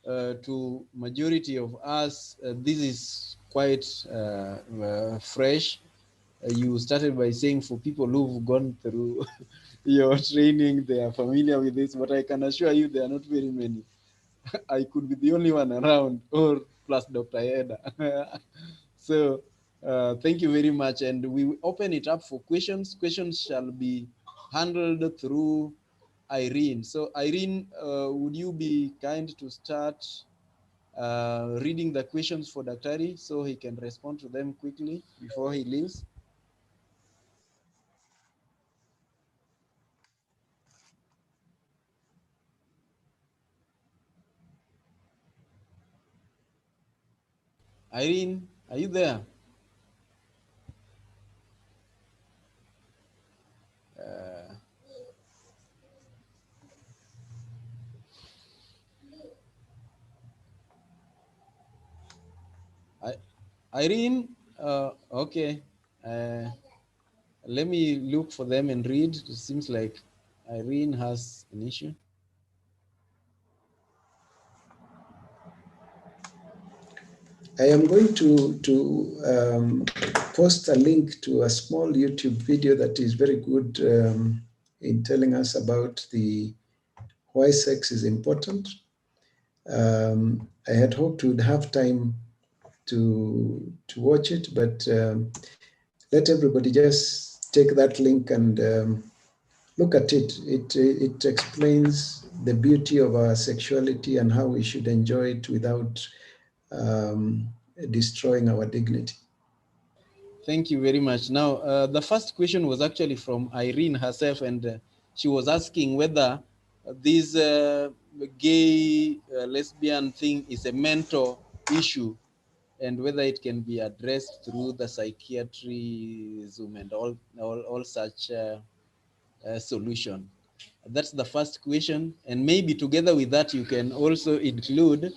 to majority of us, this is quite fresh. You started by saying for people who've gone through your training, they are familiar with this, but I can assure you there are not very many. I could be the only one around, or plus Dr. Eda. So thank you very much. And we will open it up for questions. Questions shall be handled through Irene. So Irene, would you be kind to start reading the questions for Daktari so he can respond to them quickly before he leaves? Irene, are you there? Uh, Irene, okay. Uh, Let me look for them and read. It seems like Irene has an issue. I am going to post a link to a small YouTube video that is very good in telling us about the why sex is important. I had hoped we'd have time to watch it, but let everybody just take that link and look at it. It explains the beauty of our sexuality and how we should enjoy it without destroying our dignity. Thank you very much. Now, the first question was actually from Irene herself, and she was asking whether this gay lesbian thing is a mental issue and whether it can be addressed through the psychiatrism and all such solution. That's the first question. And maybe together with that, you can also include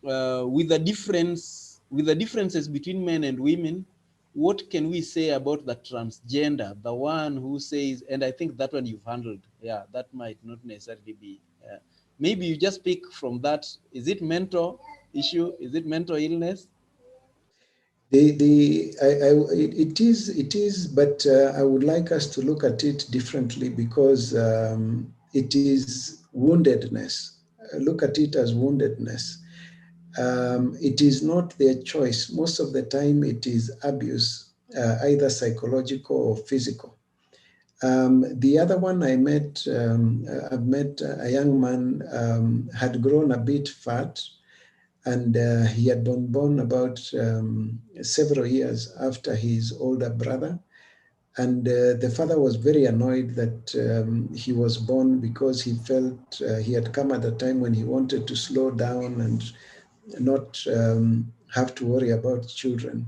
with the differences between men and women, what can we say about the transgender, the one who says, and I think that one you've handled, yeah, that might not necessarily be, maybe you just pick from that. Is it mental issue? Is it mental illness? It is, but I would like us to look at it differently because it is woundedness. Look at it as woundedness. It is not their choice. Most of the time, it is abuse, either psychological or physical. The other one I've met a young man, had grown a bit fat, and he had been born about several years after his older brother. And the father was very annoyed that he was born because he felt he had come at a time when he wanted to slow down and not have to worry about children.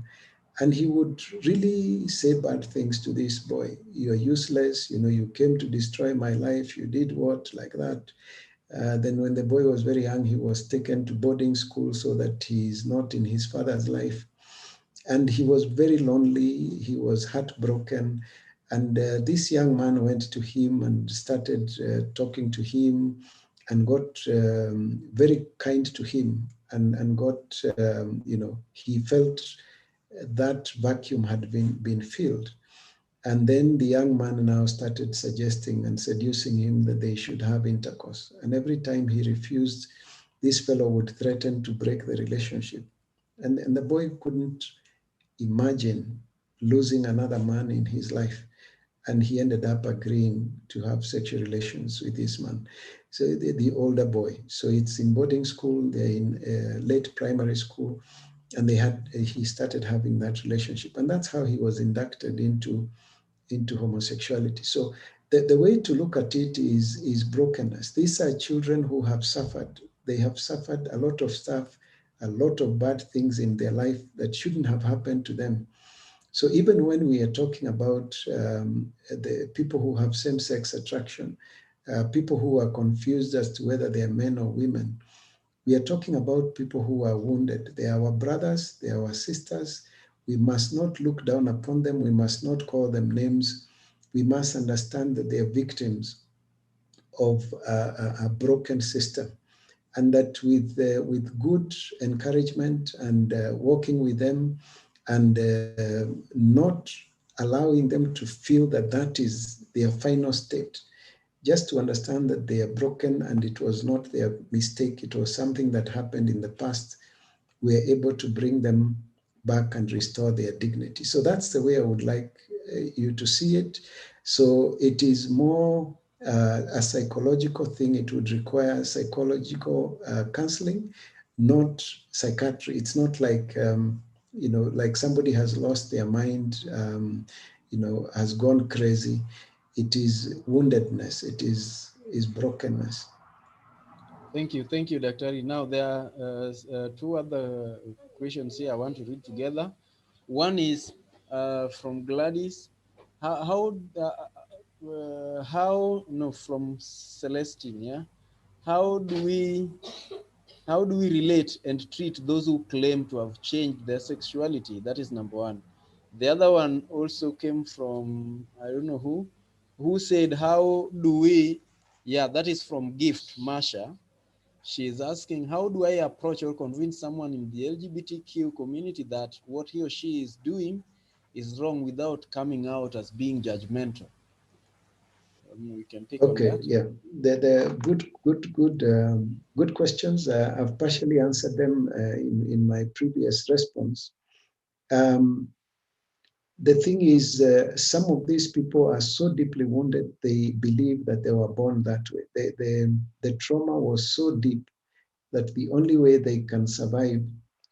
And he would really say bad things to this boy. You're useless, you came to destroy my life, you did what, like that. Then when the boy was very young, he was taken to boarding school so that he's not in his father's life. And he was very lonely, he was heartbroken. And this young man went to him and started talking to him and got very kind to him, and got, he felt that vacuum had been filled. And then the young man now started suggesting and seducing him that they should have intercourse. And every time he refused, this fellow would threaten to break the relationship. And the boy couldn't imagine losing another man in his life. And he ended up agreeing to have sexual relations with this man. So the older boy. So it's in boarding school, they're in late primary school, and he started having that relationship. And that's how he was inducted into homosexuality. So the way to look at it is brokenness. These are children who have suffered. They have suffered a lot of stuff, a lot of bad things in their life that shouldn't have happened to them. So even when we are talking about the people who have same-sex attraction, people who are confused as to whether they are men or women, we are talking about people who are wounded. They are our brothers, they are our sisters. We must not look down upon them. We must not call them names. We must understand that they are victims of a broken system, and that with good encouragement and working with them, and not allowing them to feel that that is their final state, just to understand that they are broken and it was not their mistake, it was something that happened in the past. We are able to bring them back and restore their dignity. So that's the way I would like you to see it. So it is more a psychological thing. It would require psychological counseling, not psychiatry. It's not like, like somebody has lost their mind, has gone crazy. It is woundedness. It is brokenness. Thank you, Dr. Now there are two other questions here I want to read together. One is from Gladys. How, how, no, from Celestine, yeah? How do we, how do we relate and treat those who claim to have changed their sexuality? That is number one. The other one also came from, I don't know who said, how do we, yeah, that is from Gift, Masha. She is asking, how do I approach or convince someone in the LGBTQ community that what he or she is doing is wrong without coming out as being judgmental? We can pick on Okay, that. yeah, the good questions. I've partially answered them in my previous response. Um, the thing is, some of these people are so deeply wounded, they believe that they were born that way. The trauma was so deep that the only way they can survive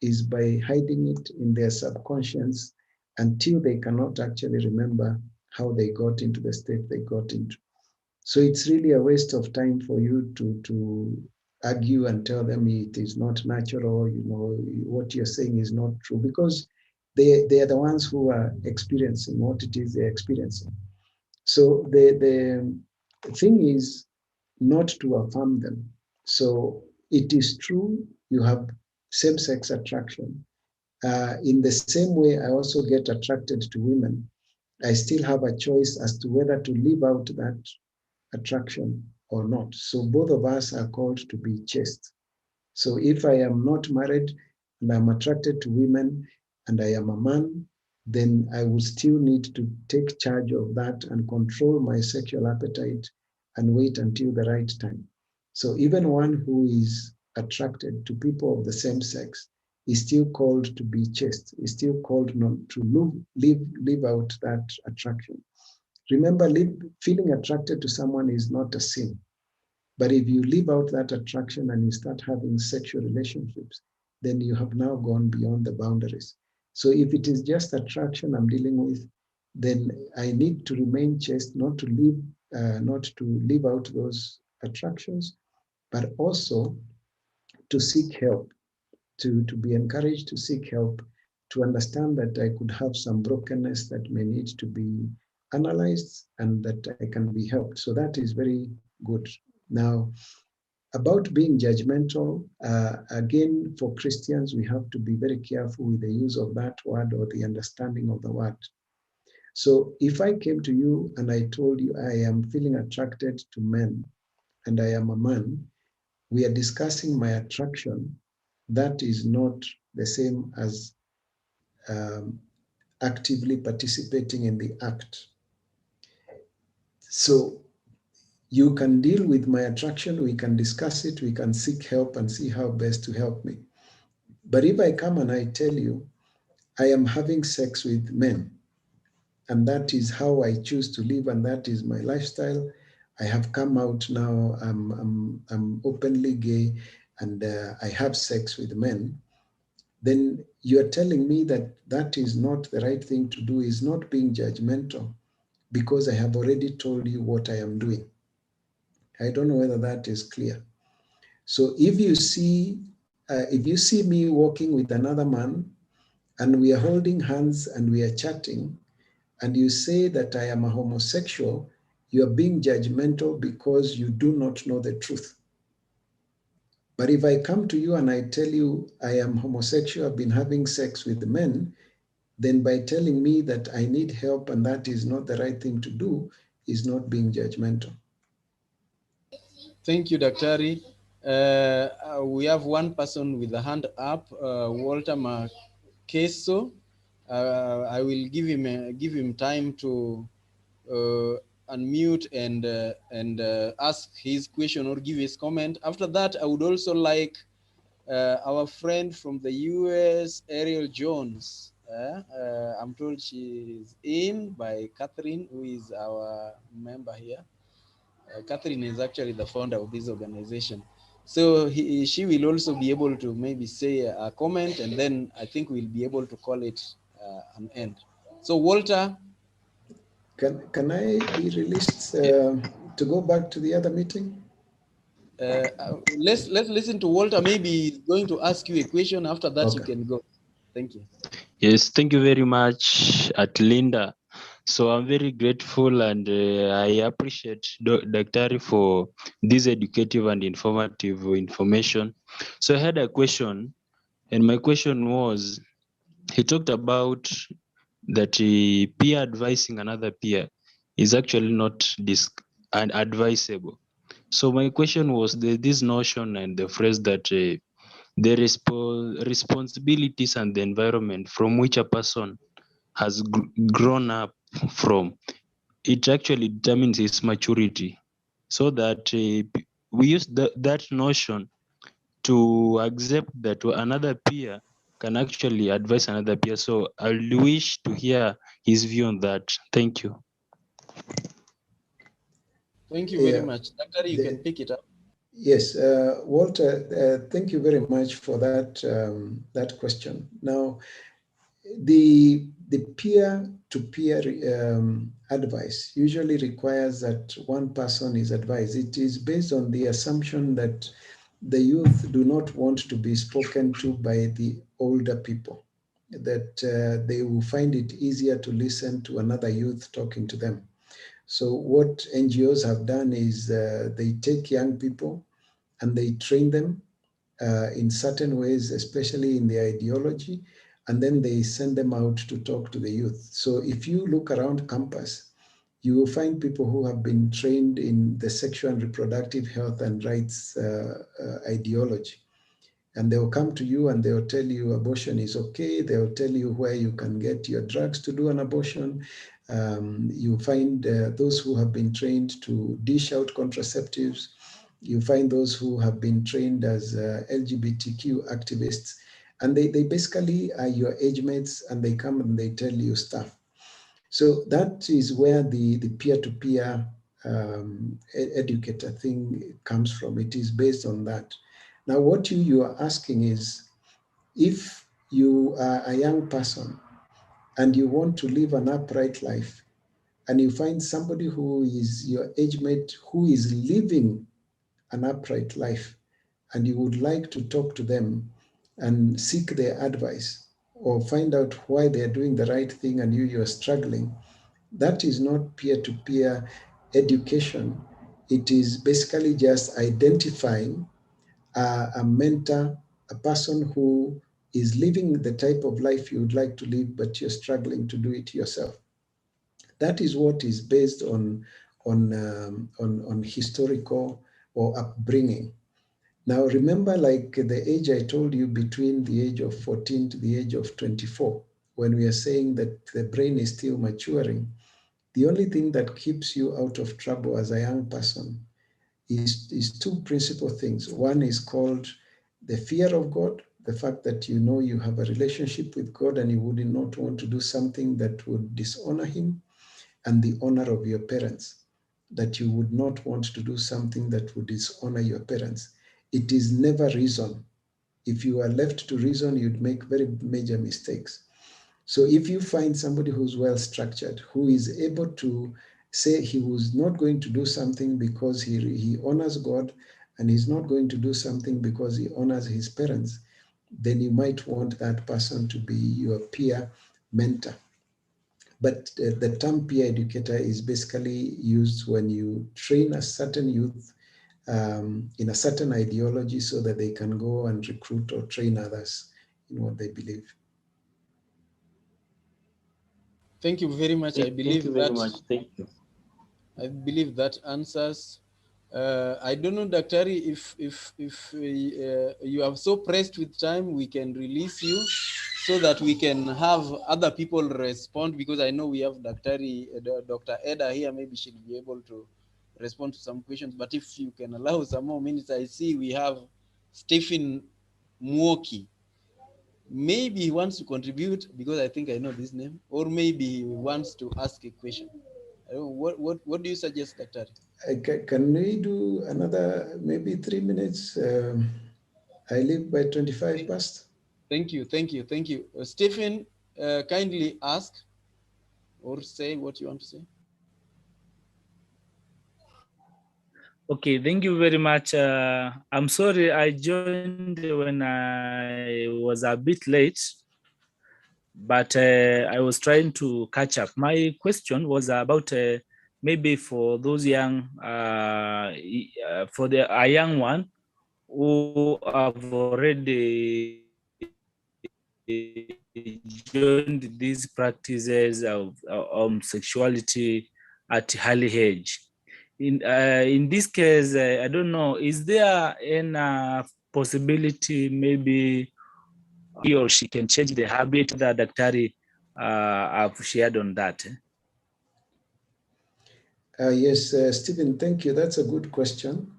is by hiding it in their subconscious until they cannot actually remember how they got into the state they got into. So it's really a waste of time for you to argue and tell them it is not natural, what you're saying is not true, because they are the ones who are experiencing what it is they're experiencing. So the thing is not to affirm them. So it is true you have same-sex attraction. In the same way, I also get attracted to women. I still have a choice as to whether to live out that attraction or not. So both of us are called to be chaste. So if I am not married and I'm attracted to women and I am a man, then I will still need to take charge of that and control my sexual appetite and wait until the right time. So even one who is attracted to people of the same sex is still called to be chaste, is still called not to live out that attraction. Remember, feeling attracted to someone is not a sin. But if you leave out that attraction and you start having sexual relationships, then you have now gone beyond the boundaries. So if it is just attraction I'm dealing with, then I need to remain chaste, not to live out those attractions, but also to seek help, to be encouraged to seek help, to understand that I could have some brokenness that may need to be analyzed and that I can be helped. So that is very good. Now, about being judgmental, again, for Christians, we have to be very careful with the use of that word or the understanding of the word. So if I came to you and I told you I am feeling attracted to men and I am a man, we are discussing my attraction. That is not the same as um, actively participating in the act. So you can deal with my attraction, we can discuss it, we can seek help and see how best to help me. But if I come and I tell you, I am having sex with men, and that is how I choose to live, and that is my lifestyle. I have come out now, I'm openly gay, and I have sex with men. Then you're telling me that that is not the right thing to do, is not being judgmental, because I have already told you what I am doing. I don't know whether that is clear. So if you see me walking with another man and we are holding hands and we are chatting, and you say that I am a homosexual, you are being judgmental because you do not know the truth. But if I come to you and I tell you I am homosexual, I've been having sex with men, then by telling me that I need help and that is not the right thing to do, is not being judgmental. Thank you, Daktari. We have one person with a hand up, Walter Makeso. I will give him time to unmute and ask his question or give his comment. After that, I would also like our friend from the US, Ariel Jones. I'm told she's in by Catherine, who is our member here. Catherine is actually the founder of this organization. So she will also be able to maybe say a comment, and then I think we'll be able to call it an end. So Walter. Can I be released to go back to the other meeting? Let's listen to Walter. Maybe he's going to ask you a question. After that, okay, you can go. Thank you. Yes, thank you very much, Atlinda. So I'm very grateful and I appreciate Dr. for this educative and informative information. So I had a question, and my question was, he talked about that peer advising another peer is actually not advisable. So my question was this notion and the phrase that the responsibilities and the environment from which a person has grown up from, it actually determines his maturity. So that we use that notion to accept that another peer can actually advise another peer. So I wish to hear his view on that. Thank you. Thank you very Yeah. much. Doctor, you can pick it up. Yes, Walter, thank you very much for that question. Now, the peer-to-peer advice usually requires that one person is advised. It is based on the assumption that the youth do not want to be spoken to by the older people, that they will find it easier to listen to another youth talking to them. So what NGOs have done is they take young people and they train them in certain ways, especially in their ideology, and then they send them out to talk to the youth. So if you look around campus, you will find people who have been trained in the sexual and reproductive health and rights ideology. And they'll come to you and they'll tell you abortion is okay. They'll tell you where you can get your drugs to do an abortion. You find those who have been trained to dish out contraceptives. You find those who have been trained as LGBTQ activists. And they basically are your age mates and they come and they tell you stuff. So that is where the peer-to-peer educator thing comes from. It is based on that. Now, what you are asking is, if you are a young person and you want to live an upright life, and you find somebody who is your age mate who is living an upright life, and you would like to talk to them and seek their advice or find out why they are doing the right thing and you're struggling, that is not peer-to-peer education. It is basically just identifying a mentor, a person who is living the type of life you would like to live, but you're struggling to do it yourself. That is what is based on historical or upbringing. Now, remember, like the age I told you, between the age of 14 to the age of 24, when we are saying that the brain is still maturing, the only thing that keeps you out of trouble as a young person is two principal things. One is called the fear of God, the fact that you know you have a relationship with God and you would not want to do something that would dishonor Him, and the honor of your parents, that you would not want to do something that would dishonor your parents. It is never reason. If you are left to reason, you'd make very major mistakes. So if you find somebody who's well structured, who is able to say he was not going to do something because he honors God, and he's not going to do something because he honors his parents, then you might want that person to be your peer mentor. But the term peer educator is basically used when you train a certain youth in a certain ideology so that they can go and recruit or train others in what they believe. Thank you very much. Thank you very much. Thank you. I believe that answers. I don't know, Daktari, if you are so pressed with time, we can release you so that we can have other people respond, because I know we have Daktari, Dr. Eda here. Maybe she'll be able to respond to some questions. But if you can allow some more minutes, I see we have Stephen Mwoki. Maybe he wants to contribute because I think I know this name, or maybe he wants to ask a question. I don't know, what do you suggest, Daktari? Can we do another maybe 3 minutes? I live by 25 past. Thank you. Stephen, kindly ask or say what you want to say. Okay, thank you very much. I'm sorry I joined when I was a bit late, but I was trying to catch up. My question was about maybe for those young, for a young one who have already joined these practices of sexuality at early age. In this case, I don't know, is there any possibility maybe he or she can change the habit that Daktari have shared on that? Yes, Stephen, thank you. That's a good question.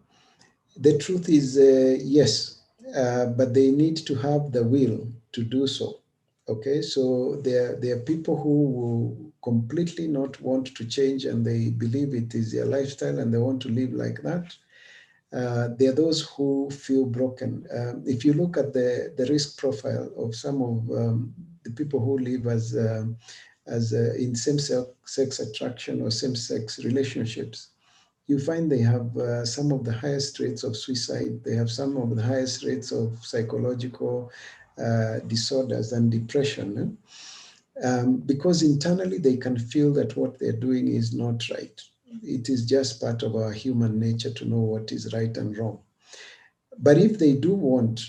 The truth is, yes, but they need to have the will to do so. Okay, so there are people who will completely not want to change and they believe it is their lifestyle and they want to live like that. There are those who feel broken. If you look at the risk profile of some of the people who live as in same-sex attraction or same-sex relationships, you find they have some of the highest rates of suicide. They have some of the highest rates of psychological disorders and depression. Because internally they can feel that what they're doing is not right. It is just part of our human nature to know what is right and wrong. But if they do want,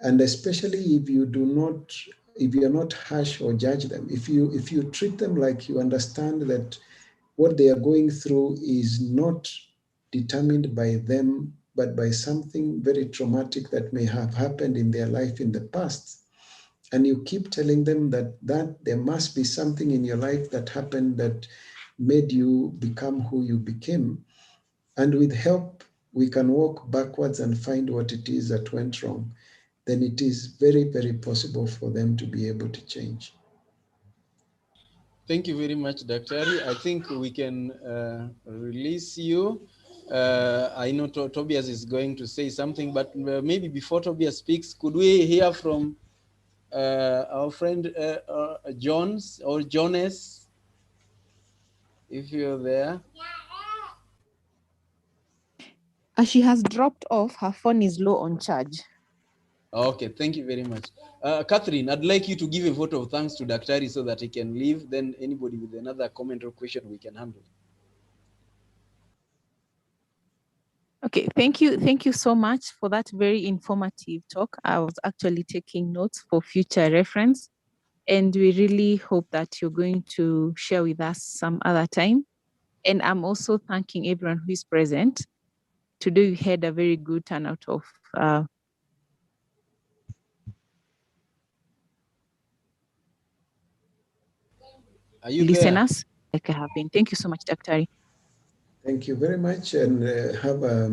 and especially if you do not, if you're not harsh or judge them, if you treat them like you understand that what they are going through is not determined by them, but by something very traumatic that may have happened in their life in the past, and you keep telling them that there must be something in your life that happened that made you become who you became, and with help we can walk backwards and find what it is that went wrong, then it is very, very possible for them to be able to change. Thank you very much, Daktari. I think we can release you. I know Tobias is going to say something, but maybe before Tobias speaks, could we hear from our friend Jones or Jonas, if you're there? She has dropped off. Her phone is low on charge. Okay, thank you very much. Catherine, I'd like you to give a vote of thanks to Daktari so that he can leave. Then anybody with another comment or question we can handle. Okay, thank you. Thank you so much for that very informative talk. I was actually taking notes for future reference, and we really hope that you're going to share with us some other time. And I'm also thanking everyone who is present. Today we had a very good turnout of Are you listeners, like I have been. Thank you so much, Daktari. Thank you very much, and have a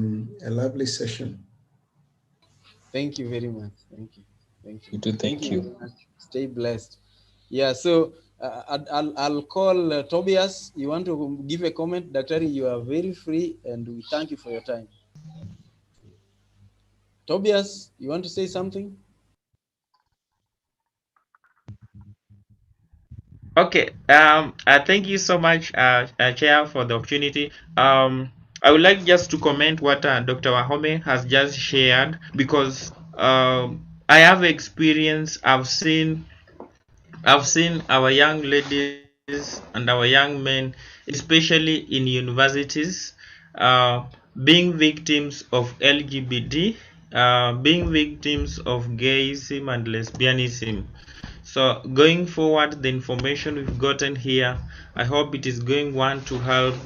lovely session. Thank you very much. Thank you. Thank you. You too, Thank thank you you. very much. Stay blessed. Yeah, so I'll call Tobias. You want to give a comment? Daktari, you are very free, and we thank you for your time. Tobias, you want to say something? Okay. Thank you so much, Chair, for the opportunity. I would like just to comment what Dr. Wahome has just shared, because I have experience. I've seen our young ladies and our young men, especially in universities, uh, being victims of LGBT, being victims of gayism and lesbianism. So going forward, the information we've gotten here, I hope it is going one to help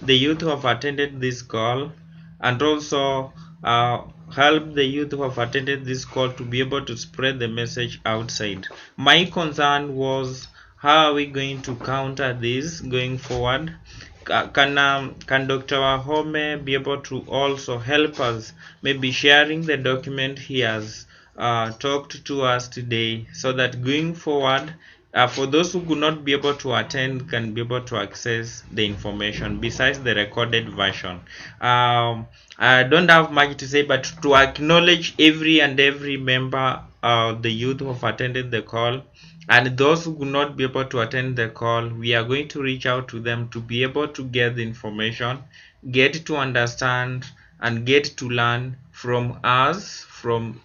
the youth who have attended this call, and also help the youth who have attended this call to be able to spread the message outside. My concern was, how are we going to counter this going forward? Can Dr. Wahome be able to also help us, maybe sharing the document he has talked to us today, so that going forward, for those who could not be able to attend, can be able to access the information besides the recorded version. I don't have much to say, but to acknowledge every member, the youth who have attended the call, and those who could not be able to attend the call. We are going to reach out to them to be able to get the information, get to understand, and get to learn from us, from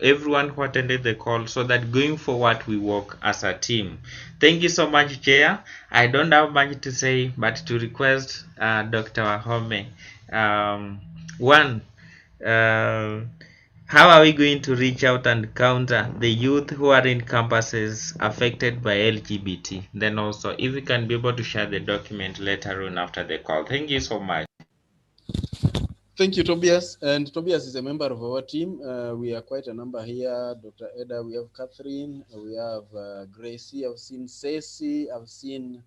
everyone who attended the call, so that going forward we work as a team. Thank you so much, Chair. I don't have much to say, but to request Dr. Wahome, one, uh, how are we going to reach out and counter the youth who are in campuses affected by LGBT? Then also, if we can be able to share the document later on after the call. Thank you so much. Thank you, Tobias. And Tobias is a member of our team. We are quite a number here. Dr. Eda, we have Catherine, we have Gracie, I've seen Ceci, I've seen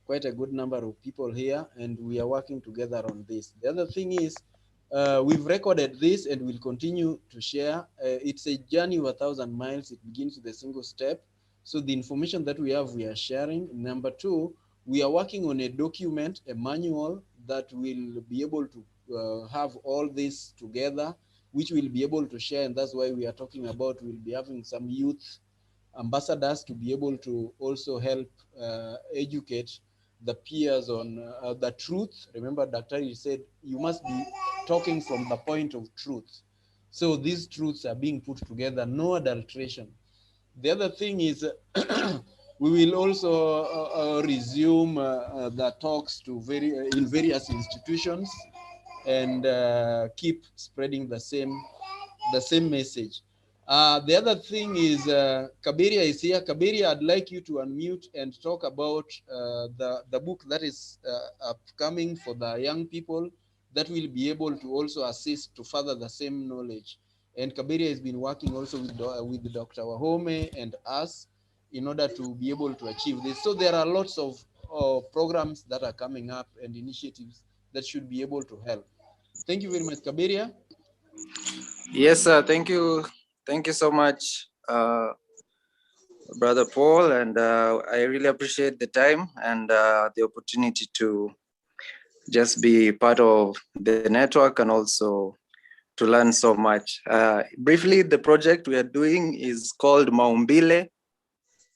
quite a good number of people here, and we are working together on this. The other thing is, we've recorded this and we'll continue to share. It's a journey of 1,000 miles. It begins with a single step. So the information that we have, we are sharing. Number two, we are working on a document, a manual that will be able to have all this together, which we'll be able to share. And that's why we are talking about, we'll be having some youth ambassadors to be able to also help educate the peers on the truth. Remember, Dr. said you must be talking from the point of truth. So these truths are being put together, no adulteration. The other thing is we will also resume the talks to in various institutions and keep spreading the same message. The other thing is Kabiria is here. Kabiria, I'd like you to unmute and talk about the book that is upcoming for the young people that will be able to also assist to further the same knowledge. And Kabiria has been working also with Dr. Wahome and us in order to be able to achieve this. So there are lots of programs that are coming up and initiatives that should be able to help. Thank you very much, Kabiria. Yes, sir. Thank you. Thank you so much, Brother Paul. And I really appreciate the time and the opportunity to just be part of the network and also to learn so much. Briefly, the project we are doing is called Maumbile.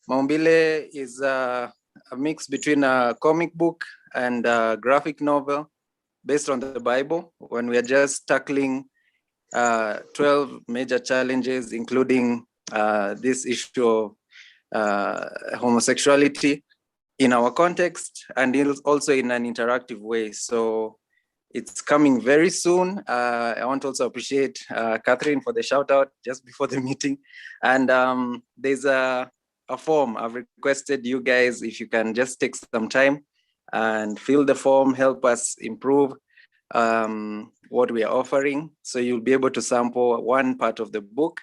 Maumbile is a mix between a comic book and a graphic novel based on the Bible, when we are just tackling 12 major challenges, including this issue of homosexuality in our context and also in an interactive way. So it's coming very soon. I want to also appreciate Catherine for the shout out just before the meeting. And there's a form I've requested you guys, if you can just take some time and fill the form, help us improve what we are offering. So you'll be able to sample one part of the book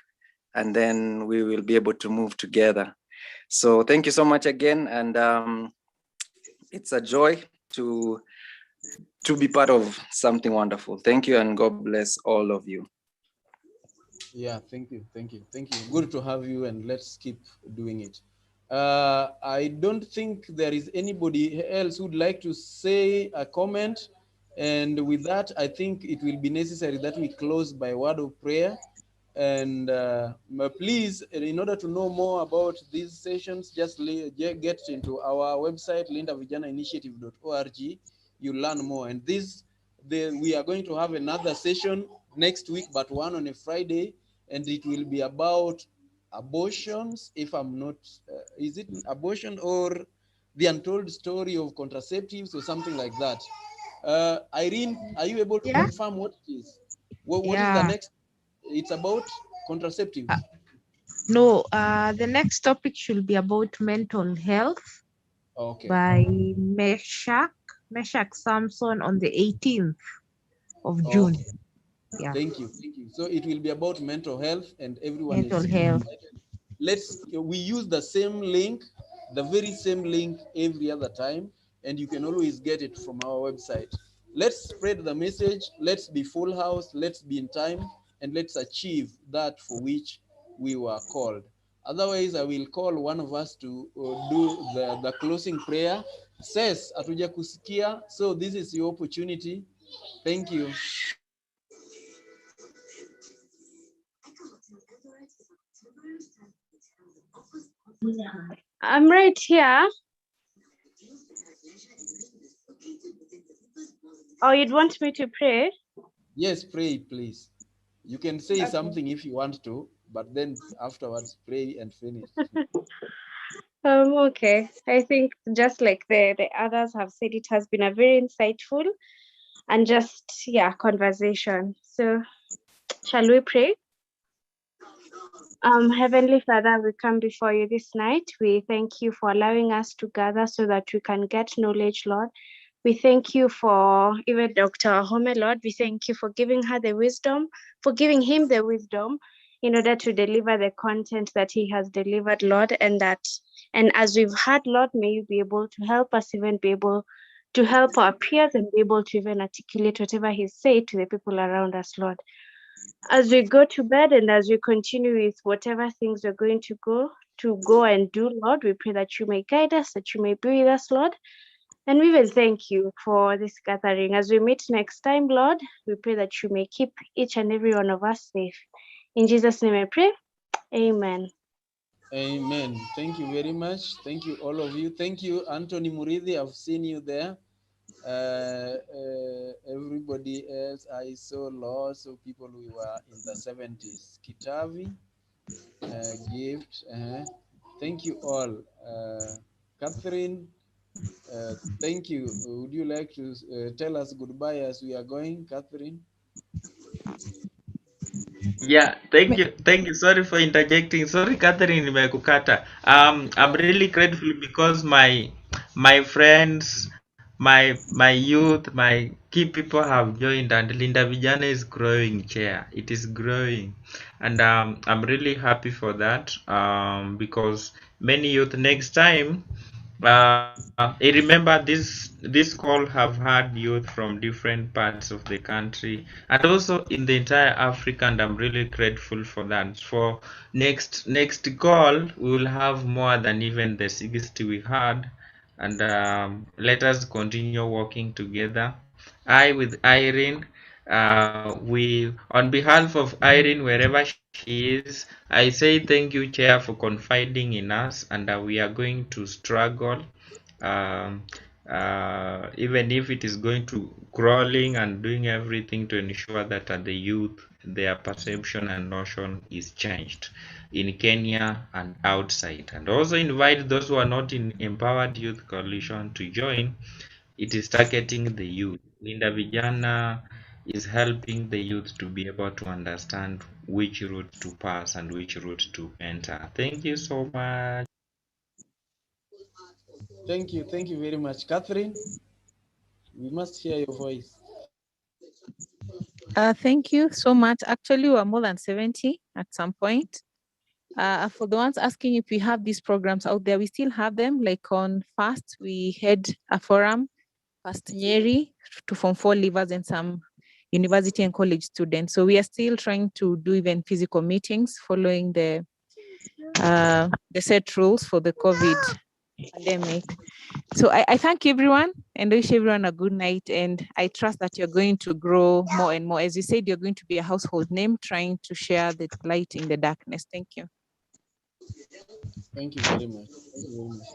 and then we will be able to move together. So thank you so much again. And it's a joy to be part of something wonderful. Thank you and God bless all of you. Yeah, thank you. Good to have you, and let's keep doing it. I don't think there is anybody else who would like to say a comment. And with that, I think it will be necessary that we close by word of prayer. And please, in order to know more about these sessions, just get into our website, lindavijanainitiative.org. You learn more. And we are going to have another session next week, but one on a Friday, and it will be about abortions. If I'm not, is it abortion or the untold story of contraceptives or something like that? Irene, are you able to confirm what it is? What is the next? It's about contraceptives. No, the next topic should be about mental health. Okay. By Meshach Samson on the 18th of June. Okay. Yeah. Thank you. So it will be about mental health, and everyone mental health. We use the same link, the very same link every other time, and you can always get it from our website. Let's spread the message. Let's be full house. Let's be in time, and let's achieve that for which we were called. Otherwise, I will call one of us to do the closing prayer. Says atuja kusikia, so this is your opportunity. Thank you. I'm right here. Oh, you'd want me to pray? Yes, pray, please. You can say something if you want to, but then afterwards pray and finish. Okay. I think just like the others have said, it has been a very insightful and just, conversation. So shall we pray? Heavenly Father, we come before you this night. We thank you for allowing us to gather so that we can get knowledge, Lord. We thank you for even Dr. Wahome, Lord. We thank you for giving her the wisdom, for giving him the wisdom in order to deliver the content that he has delivered, Lord. And as we've heard, Lord, may you be able to help us even be able to help our peers and be able to even articulate whatever he said to the people around us, Lord. As we go to bed and as we continue with whatever things we're going to go and do, Lord, we pray that you may guide us, that you may be with us, Lord. And we will thank you for this gathering. As we meet next time, Lord, we pray that you may keep each and every one of us safe. In Jesus' name I pray. Amen. Amen. Thank you very much. Thank you, all of you. Thank you, Anthony Murithi. I've seen you there. Everybody else, I saw lots of people who were in the 70s. Kitavi, Gift. Thank you all. Catherine, thank you. Would you like to tell us goodbye as we are going, Catherine? Yeah, thank you. Sorry for interjecting. Sorry, Catherine, nimekukata. I'm really grateful because my friends, my youth, my key people have joined, and Linda Vijana is growing. Chair, it is growing, and I'm really happy for that. Because many youth next time. I remember this call have had youth from different parts of the country and also in the entire Africa, and I'm really grateful for that. For next call, we will have more than even the 60 we had, and let us continue working together. I with Irene, we on behalf of Irene wherever she is, I say thank you, Chair, for confiding in us, and we are going to struggle, um, even if it is going to crawling and doing everything to ensure that the youth, their perception and notion is changed in Kenya and outside, and also invite those who are not in Empowered Youth Coalition to join. It is targeting the youth. Linda Vijana is helping the youth to be able to understand which route to pass and which route to enter. Thank you so much. Thank you. Thank you very much. Catherine, we must hear your voice. Thank you so much. Actually, we're more than 70 at some point. For the ones asking if we have these programs out there, we still have them. Like on FAST, we had a forum, FAST Nyeri, to Form 4 leavers and some university and college students. So we are still trying to do even physical meetings following the set rules for the COVID pandemic. So I thank everyone and wish everyone a good night. And I trust that you're going to grow more and more. As you said, you're going to be a household name trying to share the light in the darkness. Thank you. Thank you very much. Thank you very much.